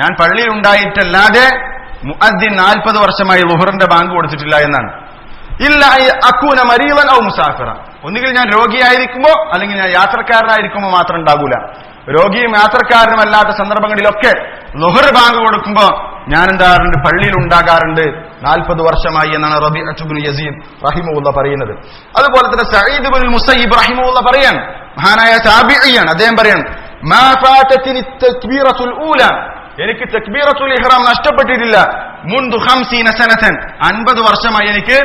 ഞാൻ പള്ളിയിൽ ഉണ്ടായിട്ടല്ലാതെ മുഅദ്ദിൻ 40 വർഷമായി ളുഹറിന്റെ ബാങ്ക് കൊടുത്തിട്ടില്ല എന്നാണ്. ഇല്ല അകൂന മരീളൻ ഔ മുസാഫിറ, ഒന്നുകിൽ ഞാൻ രോഗിയായിരിക്കുമ്പോ അല്ലെങ്കിൽ ഞാൻ യാത്രക്കാരനായിരിക്കുമ്പോ മാത്രം ഉണ്ടാകൂല. രോഗിയും യാത്രക്കാരനും അല്ലാത്ത സന്ദർഭങ്ങളിലൊക്കെ ളുഹർ ബാങ്ക് കൊടുക്കുമ്പോ ഞാൻ എന്താറുണ്ട്, പള്ളിയിൽ ഉണ്ടാകാറുണ്ട് 40 വർഷമായി എന്നാണ് റബീഉ ഇബ്നു യസീദ് റഹിമഹുല്ലാഹ് പറയുന്നത്. അതുപോലെ തന്നെ സഈദ് ഇബ്നുൽ മുസയ്യിബ് റഹിമഹുല്ലാഹ് പറയാൻ, മഹാനായ താബിഈയാണ്, അദ്ദേഹം പറയാൻ, മാ ഫാതതിനി തക്ബീറത്തുൽ ഊല, എനിക്ക് തക്ബീറത്തുൽ ഇഹ്റാം നഷ്ടപ്പെട്ടിട്ടില്ല മുൻദു 50 സനതൻ, 50 വർഷമായി എനിക്ക്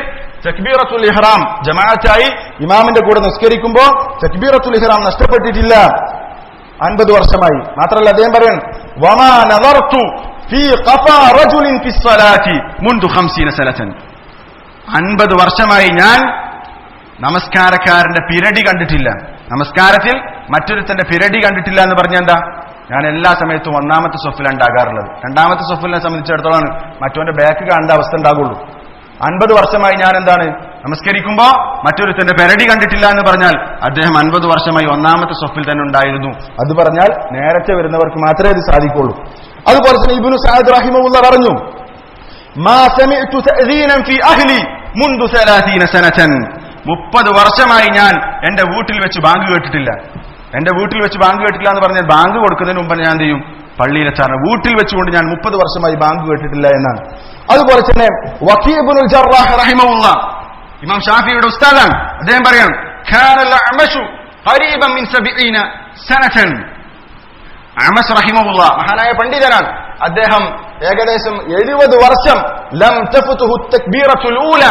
തക്ബീറത്തുൽ ഇഹ്റാം ജമാഅത്തായി ഇമാമിന്റെ കൂടെ നിസ്കരിക്കുമ്പോ തക്ബീറത്തുൽ ഇഹ്റാം നഷ്ടപ്പെട്ടിട്ടില്ല 50 വർഷമായി. മാത്രമല്ല അദ്ദേഹം പറയാൻ, വമാ നദർതു ഫീ ഖഫാ റജുലിൻ ഫിസ് സ്വലാത്തി മുൻദു 50 സനതൻ, 50 വർഷമായി ഞാൻ നമസ്കാരക്കാരന്റെ പിരടി കണ്ടിട്ടില്ല, നമസ്കാരത്തിൽ മറ്റൊരുത്തന്റെ പിരടി കണ്ടിട്ടില്ല എന്ന് പറഞ്ഞാൽ എന്താ? ഞാൻ എല്ലാ സമയത്തും ഒന്നാമത്തെ സൊഫിലാണ് ഉണ്ടാകാറുള്ളത്. രണ്ടാമത്തെ സൊഫിലിനെ സംബന്ധിച്ചിടത്തോളം മറ്റവന്റെ ബാക്ക് കാണേണ്ട അവസ്ഥ ഉണ്ടാകുള്ളൂ. 50 വർഷമായി ഞാൻ എന്താണ് നമസ്കരിക്കുമ്പോ മറ്റൊരുത്തന്റെ പെരടി കണ്ടിട്ടില്ല എന്ന് പറഞ്ഞാൽ അദ്ദേഹം 50 വർഷമായി ഒന്നാമത്തെ സൊഫിൽ തന്നെ ഉണ്ടായിരുന്നു. അത് പറഞ്ഞാൽ നേരത്തെ വരുന്നവർക്ക് മാത്രമേ ഇത് സാധിക്കുള്ളൂ. അതുപോലെ തന്നെ ഇബ്നു സഅദ് റഹിമഹുല്ലാഹ് പറഞ്ഞു, മാ സമിഅ്തു തഅദീനൻ ഫീ അഹ്ലി മുൻദു 30 സനതൻ, 30 വർഷമായി ഞാൻ എന്റെ വീട്ടിൽ വെച്ച് ബാങ്ക് കേട്ടിട്ടില്ല. എന്റെ വീട്ടിൽ വെച്ച് ബാങ്ക് കേട്ടിട്ടില്ല എന്ന് പറഞ്ഞാൽ ബാങ്ക് കൊടുക്കുന്നതിന് മുമ്പ് ഞാൻ എന്ത് ചെയ്യും? പള്ളിയിലെത്താണ്. വീട്ടിൽ വെച്ചുകൊണ്ട് ഞാൻ 30 വർഷമായി ബാങ്ക് കേട്ടിട്ടില്ല എന്നാണ്. അതുപോലെ തന്നെ വകീ ഇബ്നുൽ ജറാഹ് റഹിമഹുല്ലാഹ് ഇമാം ഷാഫിയുടെ ഉസ്താദാണ്, അദ്ദേഹം പറയാം, കാനൽ അഅ്മശു ഖരീബൻ മിൻ 70 സനതൻ. അഅ്മശ് റഹിമഹുല്ലാഹ് മഹാനായ പണ്ഡിതനാണ്, അദ്ദേഹം ഏകദേശം 70 വർഷം ലം തഫതുഹു തക്ബീറത്തുൽ ഊല,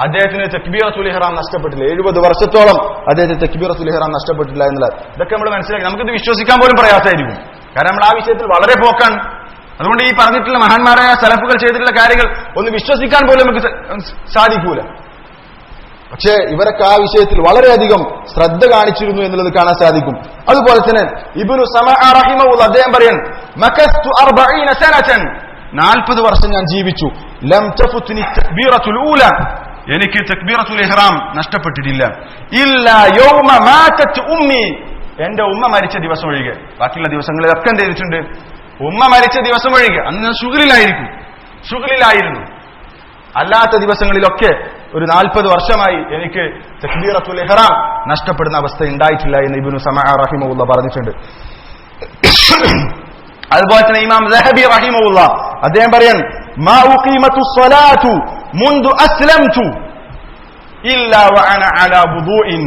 അദ്ദേഹത്തിന് തക്ബീറത്തുൽ ഇഹ്റാം നഷ്ടപ്പെട്ടില്ല. 70 വർഷത്തോളം അദ്ദേഹത്തിന് തക്ബീറത്തുൽ ഇഹ്റാം നഷ്ടപ്പെട്ടില്ല എന്നുള്ളത് ഇതൊക്കെ നമ്മൾ മനസ്സിലാക്കി. നമുക്കിത് വിശ്വസിക്കാൻ പോലും പ്രയാസമായിരിക്കും, കാരണം നമ്മൾ ആ വിഷയത്തിൽ വളരെ പോക്കാണ്. അതുകൊണ്ട് ഈ പറഞ്ഞിട്ടുള്ള മഹാന്മാരായ സലഫുകൾ ചെയ്തിട്ടുള്ള കാര്യങ്ങൾ ഒന്ന് വിശ്വസിക്കാൻ പോലും നമുക്ക് സാധിക്കൂല. പക്ഷേ ഇവരൊക്കെ ആ വിഷയത്തിൽ വളരെയധികം ശ്രദ്ധ കാണിച്ചിരുന്നു എന്നുള്ളത് കാണാൻ സാധിക്കും. അതുപോലെ തന്നെ ഇബ്നു സമഅ റഹിമഹുല്ലാഹ് അദ്ദേഹം പറയാൻ, മകസ്തു 40 സനതൻ, 40 വർഷം ഞാൻ ജീവിച്ചു. ലം തഫുത്നി തക്ബീറത്തുൽ ഊല, എനിക്ക് തക്ബീറത്തുൽ ഇഹ്റാം നഷ്ടപ്പെട്ടിട്ടില്ല. ഇല്ലാ യൗമ മാതത് ഉമ്മി, എന്റെ ഉമ്മ മരിച്ച ദിവസം ഒഴികെ. ബാക്കിയുള്ള ദിവസങ്ങളിലൊക്കെ എന്ത് ചെയ്തിട്ടുണ്ട്? ഉമ്മ മരിച്ച ദിവസം ഒഴികെ. അന്ന് ഷുഗ്ലിലായിരുന്നു. അല്ലാത്ത ദിവസങ്ങളിലൊക്കെ ഒരു 40 വർഷമായി എനിക്ക് തക്ബീറത്തുൽ ഇഹ്റാം നഷ്ടപ്പെടുന്ന അവസ്ഥ ഉണ്ടായിട്ടില്ല എന്ന് ഇബ്നു സമഅ റഹിമഹുല്ലാഹ് പറഞ്ഞിട്ടുണ്ട്. അതുപോലെ തന്നെ ഇമാം ദഹബി റഹിമഹുല്ലാഹ് അദ്ദേഹം പറയാൻ, മാ ഉഖീമത്തുസ് സ്വലാത്തു മുൻദു അസ്ലംതു ഇല്ലാ വഅന അലാ വുദൂഇൻ,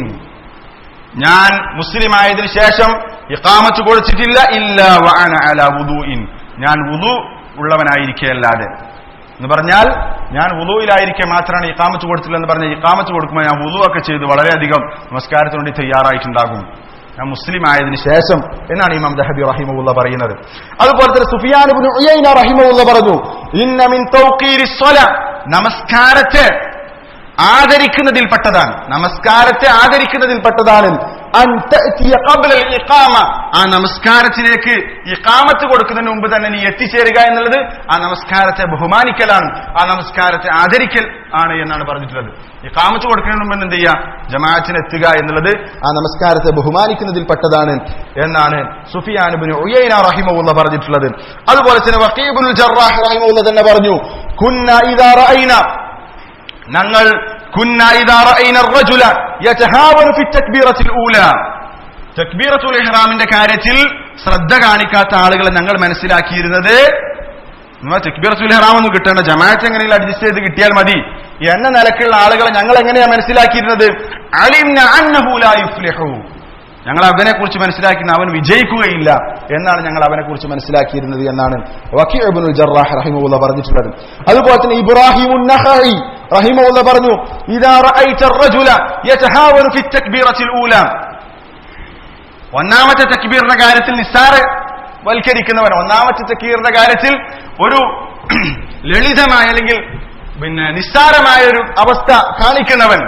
ഞാൻ മുസ്ലിം ആയതിനു ശേഷം ഇഖാമത്ത് കൊടുത്തിട്ടില്ല ഇല്ലാ വഅന അലാ വുദൂഇൻ, ഞാൻ വുദൂ ഉള്ളവനായിരിക്കല്ലാതെ എന്ന് പറഞ്ഞാൽ ഞാൻ വുദൂയിലായിരിക്കെ മാത്രമാണ് ഇഖാമത്ത് കൊടുത്തില്ല എന്ന് പറഞ്ഞാൽ ഇഖാമത്ത് കൊടുക്കുമ്പോൾ ഞാൻ വുദൂ ഒക്കെ ചെയ്ത് വളരെയധികം നമസ്കാരത്തിന് വേണ്ടി തയ്യാറായിട്ടുണ്ടാകും, ഞാൻ മുസ്ലിം ആയതിനു ശേഷം എന്നാണ് ഇമാം ദഹബി റഹിമഹുല്ലാഹ് പറയുന്നത്. അതുപോലെ തന്നെ സുഫിയാൻ ഇബ്നു ഉയൈന റഹിമഹുല്ലാഹ് പറഞ്ഞു, ഇന്ന മിൻ തൗഖീരിസ് സ്വല, നമസ്കാരത്തെ ആദരിക്കുന്നതിൽപ്പെട്ടതാണ്, നമസ്കാരത്തെ ആദരിക്കുന്നതിൽപ്പെട്ടതാണ് അൻ തഅതിയ ഖബ്ല അൽ ഇഖാമ, ആ നമസ്കാരത്തിലേക്ക് ഇഖാമത്ത് കൊടുക്കുന്നതിന് മുമ്പ് തന്നെ നീ എത്തിച്ചേരുക എന്നുള്ളത് ആ നമസ്കാരത്തെ ബഹുമാനിക്കലാണ്, ആ നമസ്കാരത്തെ ആദരിക്കൽ ആണ് എന്നാണ് പറഞ്ഞിട്ടുള്ളത്. ഇഖാമത്ത് കൊടുക്കുന്നതിന് മുമ്പ് എന്ത് ചെയ്യുക? ജമാഅത്തിന് എത്തുക എന്നുള്ളത് ആ നമസ്കാരത്തെ ബഹുമാനിക്കുന്നതിൽപ്പെട്ടതാണ് എന്നാണ് സുഫിയാൻ ഇബ്നു ഉയൈന റഹിമഹുല്ലാഹ് പറഞ്ഞിട്ടുള്ളത്. അതുപോലെ തന്നെ വഖീ ഇബ്നുൽ ജറാഹ് റഹിമഹുല്ലാഹ് തന്നെ പറഞ്ഞു, ഞങ്ങൾ കുന്ന ഇദാ റഅയ്ന യതഹാവനു ഫി തക്ബീറത്തിൽ ഊല. തക്ബീറത്തുൽ ഇഹ്റാമിന്റെ കാര്യത്തിൽ ശ്രദ്ധ കാണിക്കാത്ത ആളുകളെ ഞങ്ങൾ മനസ്സിലാക്കിയിരുന്നത് തക്ബീറത്തുൽ ഇഹ്റാം ഒന്നും കിട്ടേണ്ട, ജമാഅത്ത് എങ്ങനെയെങ്കിലും അഡ്ജസ്റ്റ് ചെയ്ത് കിട്ടിയാൽ മതി എന്ന നിലക്കുള്ള ആളുകളെ ഞങ്ങൾ എങ്ങനെയാ മനസ്സിലാക്കിയിരുന്നത്? അലിംന അന്നഹു ലാ യുഫ്ലിഹു, ഞങ്ങൾ അവനെ കുറിച്ച് മനസ്സിലാക്കുന്ന അവൻ വിജയിക്കുകയില്ല എന്നാണ് ഞങ്ങൾ അവനെ കുറിച്ച് മനസ്സിലാക്കിയിരുന്നത് എന്നാണ് വകീ ഇബ്നുൽ ജറാഹ് റഹിമഹുല്ലാഹ് പറഞ്ഞിട്ടുള്ളത്. അതുപോലെ തന്നെ ഇബ്രാഹിമുൻ നഖഈ റഹിമഹുല്ലാഹ് പറഞ്ഞു, ഇദാ റഅയ്ത അർ-റജുല യതഹാവനു ഫി തക്ബീറത്തിൽ ഊല, ഒന്നാമത്തെ തക്ബീറിന്റെ കാര്യത്തിൽ നിസ്സാരവൽക്കരിക്കുന്നവൻ, ഒന്നാമത്തെ തക്ബീറിന്റെ കാര്യത്തിൽ ഒരു ലളിതമായ അല്ലെങ്കിൽ നിസ്സാരമായ ഒരു അവസ്ഥ കാണിക്കുന്നവൻ,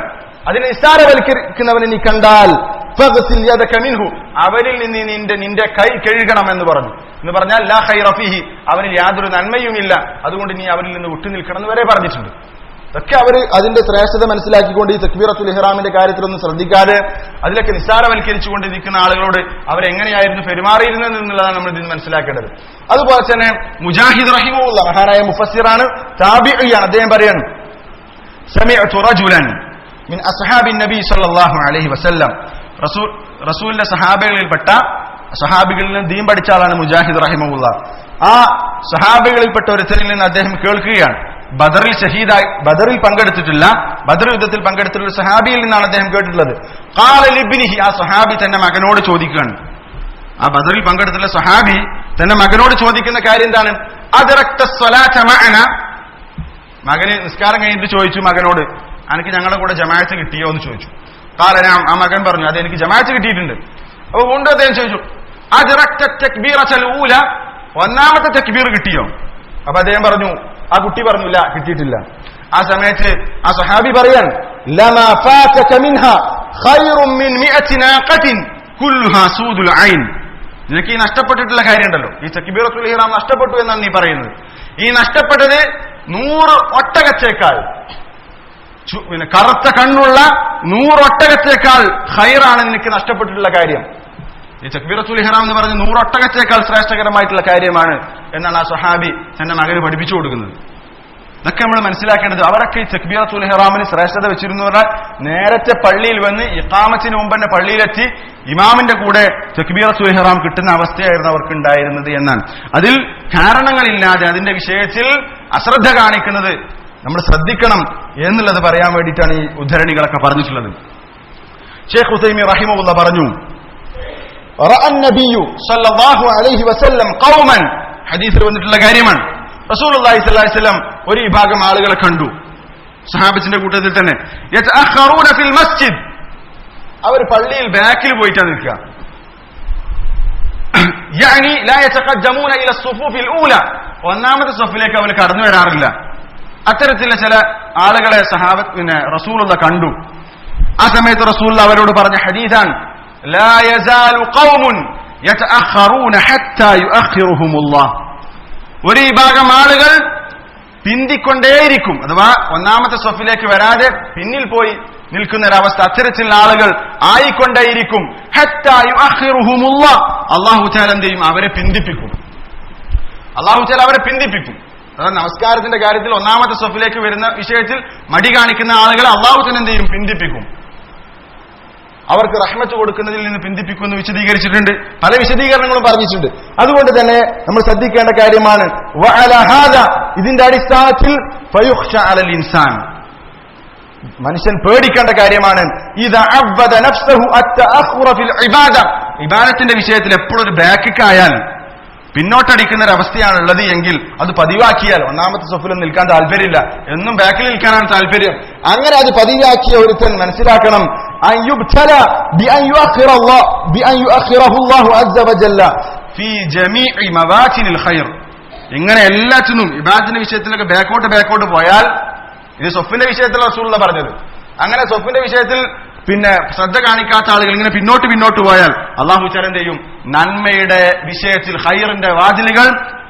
അതിനെ നിസ്സാരവൽക്കരിക്കുന്നവനെ നീ കണ്ടാൽ ഫഗ്സിൽ യദക മിൻഹു, അവനിൽ നിന്ന് നിന്റെ കൈ കഴുകണം എന്ന് പറഞ്ഞു. എന്ന് പറഞ്ഞാൽ ലാ ഖൈറ ഫീഹി, അവനിൽ യാതൊരു നന്മയുമില്ല, അതുകൊണ്ട് നീ അവരിൽ നിന്ന് വിട്ടു നിൽക്കണം എന്ന് വരെ പറഞ്ഞിട്ടുണ്ട്. ഇതൊക്കെ അവർ അതിന്റെ ശ്രേഷ്ഠത മനസ്സിലാക്കിക്കൊണ്ട് ഈ തക്ബീറത്തുൽ ഇഹ്റാമിന്റെ കാര്യത്തിലൊന്നും ശ്രദ്ധിക്കാതെ അതിലൊക്കെ നിസ്സാരവൽക്കരിച്ചുകൊണ്ട് നിൽക്കുന്ന ആളുകളോട് അവരെങ്ങനെയായിരുന്നു പെരുമാറിയിരുന്നത് എന്നുള്ളതാണ് നമ്മൾ ഇതിന് മനസ്സിലാക്കേണ്ടത്. അതുപോലെ തന്നെ മുജാഹിദ് റഹിമഹുല്ലാഹ് മഹാനായ മുഫസ്സിറാണ്, താബിഈയാണ്. അദ്ദേഹം പറയാണ്, സമിഅതു റജുലൻ മിൻ അസ്ഹാബിൻ നബി സല്ലല്ലാഹു അലൈഹി വസല്ലം, റസൂലിന്റെ സഹാബികളിൽപ്പെട്ട സഹാബികളിൽ നിന്ന് ദീൻ പഠിച്ച ആളാണ് മുജാഹിദ് റഹിമഹുല്ലാഹ്. ആ സഹാബികളിൽപ്പെട്ട ഒരുത്തരിൽ നിന്ന് അദ്ദേഹം കേൾക്കുകയാണ്, ബദറിൽ ഷഹീദായി, ബദറിൽ പങ്കെടുത്തിട്ടില്ല, ബദർ യുദ്ധത്തിൽ പങ്കെടുത്തിട്ടുള്ള സഹാബിയിൽ നിന്നാണ് അദ്ദേഹം കേട്ടിട്ടുള്ളത്. ഖാല ലിബ്നിഹി, ആ സഹാബി തന്റെ മകനോട് ചോദിക്കുകയാണ്, ആ ബദറിൽ പങ്കെടുത്തിട്ടുള്ള സഹാബി തന്റെ മകനോട് ചോദിക്കുന്ന കാര്യം എന്താണ്? അദ്റക്ത സ്വലാത മഅന, മകന് നിസ്കാരം കഴിഞ്ഞിട്ട് ചോദിച്ചു മകനോട്, എനിക്ക് ഞങ്ങളുടെ കൂടെ ജമാഅത്ത് കിട്ടിയോ എന്ന് ചോദിച്ചു. ഖാല നഅം, ആ മകൻ പറഞ്ഞു, അതെ എനിക്ക് ജമാഅത്ത് കിട്ടിയിട്ടുണ്ട്. അപ്പൊ വീണ്ടും അദ്ദേഹം ചോദിച്ചു, അദ്റക്ത തക്ബീറത്തുൽ ഊല, ഒന്നാമത്തെ തക്ബീർ കിട്ടിയോ? അപ്പൊ അദ്ദേഹം പറഞ്ഞു, ആ കുട്ടി പറഞ്ഞു, ഇല്ല കിട്ടിയിട്ടില്ല. ആ സമയത്ത് ആ സഹാബി പറയാൻ, ലമാ ഫാതക മിൻഹാ ഖൈറും മിൻ മിഅതി നാഖത്തിൻ കുല്ലുഹാ സൂദുൽ ഐൻ, നിനക്ക് ഈ നഷ്ടപ്പെട്ടിട്ടുള്ള കാര്യമുണ്ടല്ലോ, ഈ തക്ബീറത്തുൽ ഇഹ്റാം നഷ്ടപ്പെട്ടു എന്നാണ് നീ പറയുന്നത്. ഈ നഷ്ടപ്പെട്ടത് 100 ഒട്ടകത്തേക്കാൾ, കറുത്ത കണ്ണുള്ള 100 ഒട്ടകത്തേക്കാൾ ഖൈറാണ് നിനക്ക് നഷ്ടപ്പെട്ടിട്ടുള്ള കാര്യം. ഈ തക്ബീറത്തുൽ ഇഹ്റാം എന്ന് പറഞ്ഞ് 100 ഒട്ടകത്തേക്കാൾ ശ്രേഷ്ഠകരമായിട്ടുള്ള കാര്യമാണ് എന്നാണ് ആ സഹാബി തന്റെ മകന് പഠിപ്പിച്ചു കൊടുക്കുന്നത്. ഇതൊക്കെ നമ്മൾ മനസ്സിലാക്കേണ്ടത്. അവരൊക്കെ ഈ തക്ബീറത്തുൽ ഇഹ്റാമിന് ശ്രേഷ്ഠത വെച്ചിരുന്നു പറഞ്ഞാൽ നേരത്തെ പള്ളിയിൽ വന്ന് ഇഖാമത്തിന് മുമ്പ് തന്നെ പള്ളിയിലെത്തി ഇമാമിന്റെ കൂടെ തക്ബീറത്തുൽ ഇഹ്റാം കിട്ടുന്ന അവസ്ഥയായിരുന്നു അവർക്ക് ഉണ്ടായിരുന്നത് എന്നാണ്. അതിൽ കാരണങ്ങളില്ലാതെ അതിന്റെ വിഷയത്തിൽ അശ്രദ്ധ കാണിക്കുന്നത് നമ്മൾ ശ്രദ്ധിക്കണം എന്നുള്ളത് പറയാൻ വേണ്ടിയിട്ടാണ് ഈ ഉദ്ധരണികളൊക്കെ പറഞ്ഞിട്ടുള്ളത്. ഷെയ്ഖ് ഉസൈമി റഹിമഹുല്ലാഹ് പറഞ്ഞു, റഅൻ നബിയ്യു സല്ലല്ലാഹു അലൈഹി വസല്ലം ഖൗമൻ, ഹദീസിൽ വന്നിട്ടുള്ള കാര്യമാണ്. റസൂലുള്ളാഹി സ്വല്ലല്ലാഹു അലൈഹി വസല്ലം ഒരു വിഭാഗം ആളുകളെ കണ്ടു, സഹാബത്തിന്റെ കൂട്ടത്തിൽ തന്നെ. യതഅഖറൂന ഫിൽ മസ്ജിദ്, അവർ പള്ളിയിൽ ബാക്കിൽ പോയിട്ടാണ് നിൽക്കുക. യഅനി ലാ യതഖദ്ദമൂന ഇല സുഫൂഫിൽ ഊല, ഒന്നാമത്തെ സഫിലേക്ക് അവർ കടന്നു വരാറില്ല. അത്തരത്തിലുള്ള ചില ആളുകളെ റസൂലുള്ളാഹി കണ്ടു. ആ സമയത്ത് റസൂലുള്ളാഹി അവരോട് പറഞ്ഞ ഹദീസാണ്, ലാ യസാലു ഖൗമുൻ യതഅഖറൂന ഹത്താ യുഅഖിറുഹുമുല്ലാഹ്, ഒരു വിഭാഗം ആളുകൾ പിന്തിക്കൊണ്ടേയിരിക്കും, അഥവാ ഒന്നാമത്തെ സഫിലേക്ക് വരാതെ പിന്നിൽ പോയി നിൽക്കുന്ന ഒരവസ്ഥ, അത്തരത്തിലുള്ള ആളുകൾ ആയിക്കൊണ്ടേയിരിക്കും. ഹത്താ യുഅഖിറുഹുമുല്ലാഹ്, അല്ലാഹു തആല എന്ത് ചെയ്യും? അവരെ പിന്തിപ്പിക്കും. അല്ലാഹു തആല അവരെ പിന്തിപ്പിക്കും. അതായത് നമസ്കാരത്തിന്റെ കാര്യത്തിൽ ഒന്നാമത്തെ സഫിലേക്ക് വരുന്ന വിഷയത്തിൽ മടി കാണിക്കുന്ന ആളുകളെ അല്ലാഹു തആല എന്ത് ചെയ്യും? പിന്തിപ്പിക്കും. അവർക്ക് റഹ്മത്ത് കൊടുക്കുന്നതിൽ നിന്ന് പിന്തിപ്പിക്കുമെന്ന് വിശദീകരിച്ചിട്ടുണ്ട്, പല വിശദീകരണങ്ങളും പറഞ്ഞിട്ടുണ്ട്. അതുകൊണ്ട് തന്നെ നമ്മൾ ശ്രദ്ധിക്കേണ്ട കാര്യമാണ്, വഅലാ ഹാദാ, ഇതിന്റെ അടിസ്ഥാനത്തിൽ ഫയുഖ്ശ അലൽ ഇൻസാൻ, മനുഷ്യൻ പേടിക്കേണ്ട കാര്യമാണ്. ഇദാ അബ്ബദ നഫ്സഹു അത്തഅഖുറ ഫിൽ ഇബാദ, ഇബാദത്തിന്റെ വിഷയത്തിൽ എപ്പോഴും ഒരു ബാക്കിക്കായാൽ പിന്നോട്ടടിക്കുന്ന ഒരു അവസ്ഥയാണുള്ളത് എങ്കിൽ അത് പതിവാക്കിയാൽ, ഒന്നാമത്തെ സഫിലും നിൽക്കാൻ താല്പര്യമില്ല, എന്നും ബാക്കിൽ നിൽക്കാനാണ് താല്പര്യം, അങ്ങനെ അത് പതിവാക്കിയ ഒരുത്തൻ മനസ്സിലാക്കണം, ഇങ്ങനെ എല്ലാത്തിനും ഇബാദത്തിന്റെ വിഷയത്തിലൊക്കെ ബാക്കോട്ട് പോയാൽ, ഇത് സൊഫിന്റെ വിഷയത്തിൽ റസൂലുള്ളാഹി പറഞ്ഞത്, അങ്ങനെ സൊഫിന്റെ വിഷയത്തിൽ പിന്നെ ശ്രദ്ധ കാണിക്കാത്ത ആളുകൾ ഇങ്ങനെ പിന്നോട്ട് പോയാൽ അല്ലാഹു തആല എന്ത് ചെയ്യും? നന്മയുടെ വിഷയത്തിൽ ഖൈറിന്റെ വാതിലുകൾ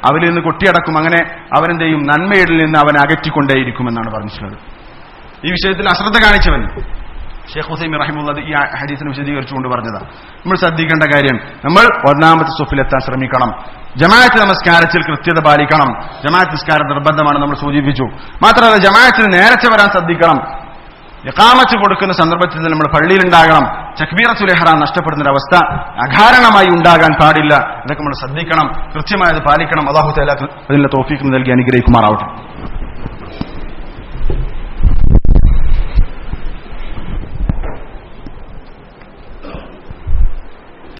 അവരിൽ നിന്ന് കൊട്ടിയടക്കും. അങ്ങനെ അവനെന്ത് ചെയ്യും? നന്മയിൽ നിന്ന് അവനെ അകറ്റിക്കൊണ്ടേയിരിക്കുമെന്നാണ് പറഞ്ഞിട്ടുള്ളത്. ഈ വിഷയത്തിൽ അശ്രദ്ധ കാണിച്ചവൻ ഷെയ്ഖ് ഉസൈമി റഹിമഹുല്ലാഹ് ഈ ഹദീസിനെ വിശദീകരിച്ചുകൊണ്ട് പറഞ്ഞതാണ്. നമ്മൾ ശ്രദ്ധിക്കേണ്ട കാര്യം, നമ്മൾ ഒന്നാമത്തെ സഫിലെത്താൻ ശ്രമിക്കണം. ജമാഅത്ത് നമസ്കാരത്തിൽ കൃത്യത പാലിക്കണം. ജമാഅത്ത് നിസ്കാരം നിർബന്ധമാണ്, നമ്മൾ സൂചിപ്പിച്ചു. മാത്രമല്ല ജമാഅത്തിന് നേരത്തെ വരാൻ ശ്രദ്ധിക്കണം. ഇഖാമത്ത് കൊടുക്കുന്ന സന്ദർഭത്തിൽ നമ്മൾ പള്ളിയിലുണ്ടാകണം. തക്ബീറത്തുൽ ഇഹ്റാം നഷ്ടപ്പെടുന്നൊരവസ്ഥ അകാരണമായി ഉണ്ടാകാൻ പാടില്ല. ഇതൊക്കെ നമ്മൾ ശ്രദ്ധിക്കണം, കൃത്യമായത് പാലിക്കണം. അല്ലാഹു തആല അതിനുള്ള തൗഫീഖ് നൽകി അനുഗ്രഹിക്കുമാറാവട്ടെ.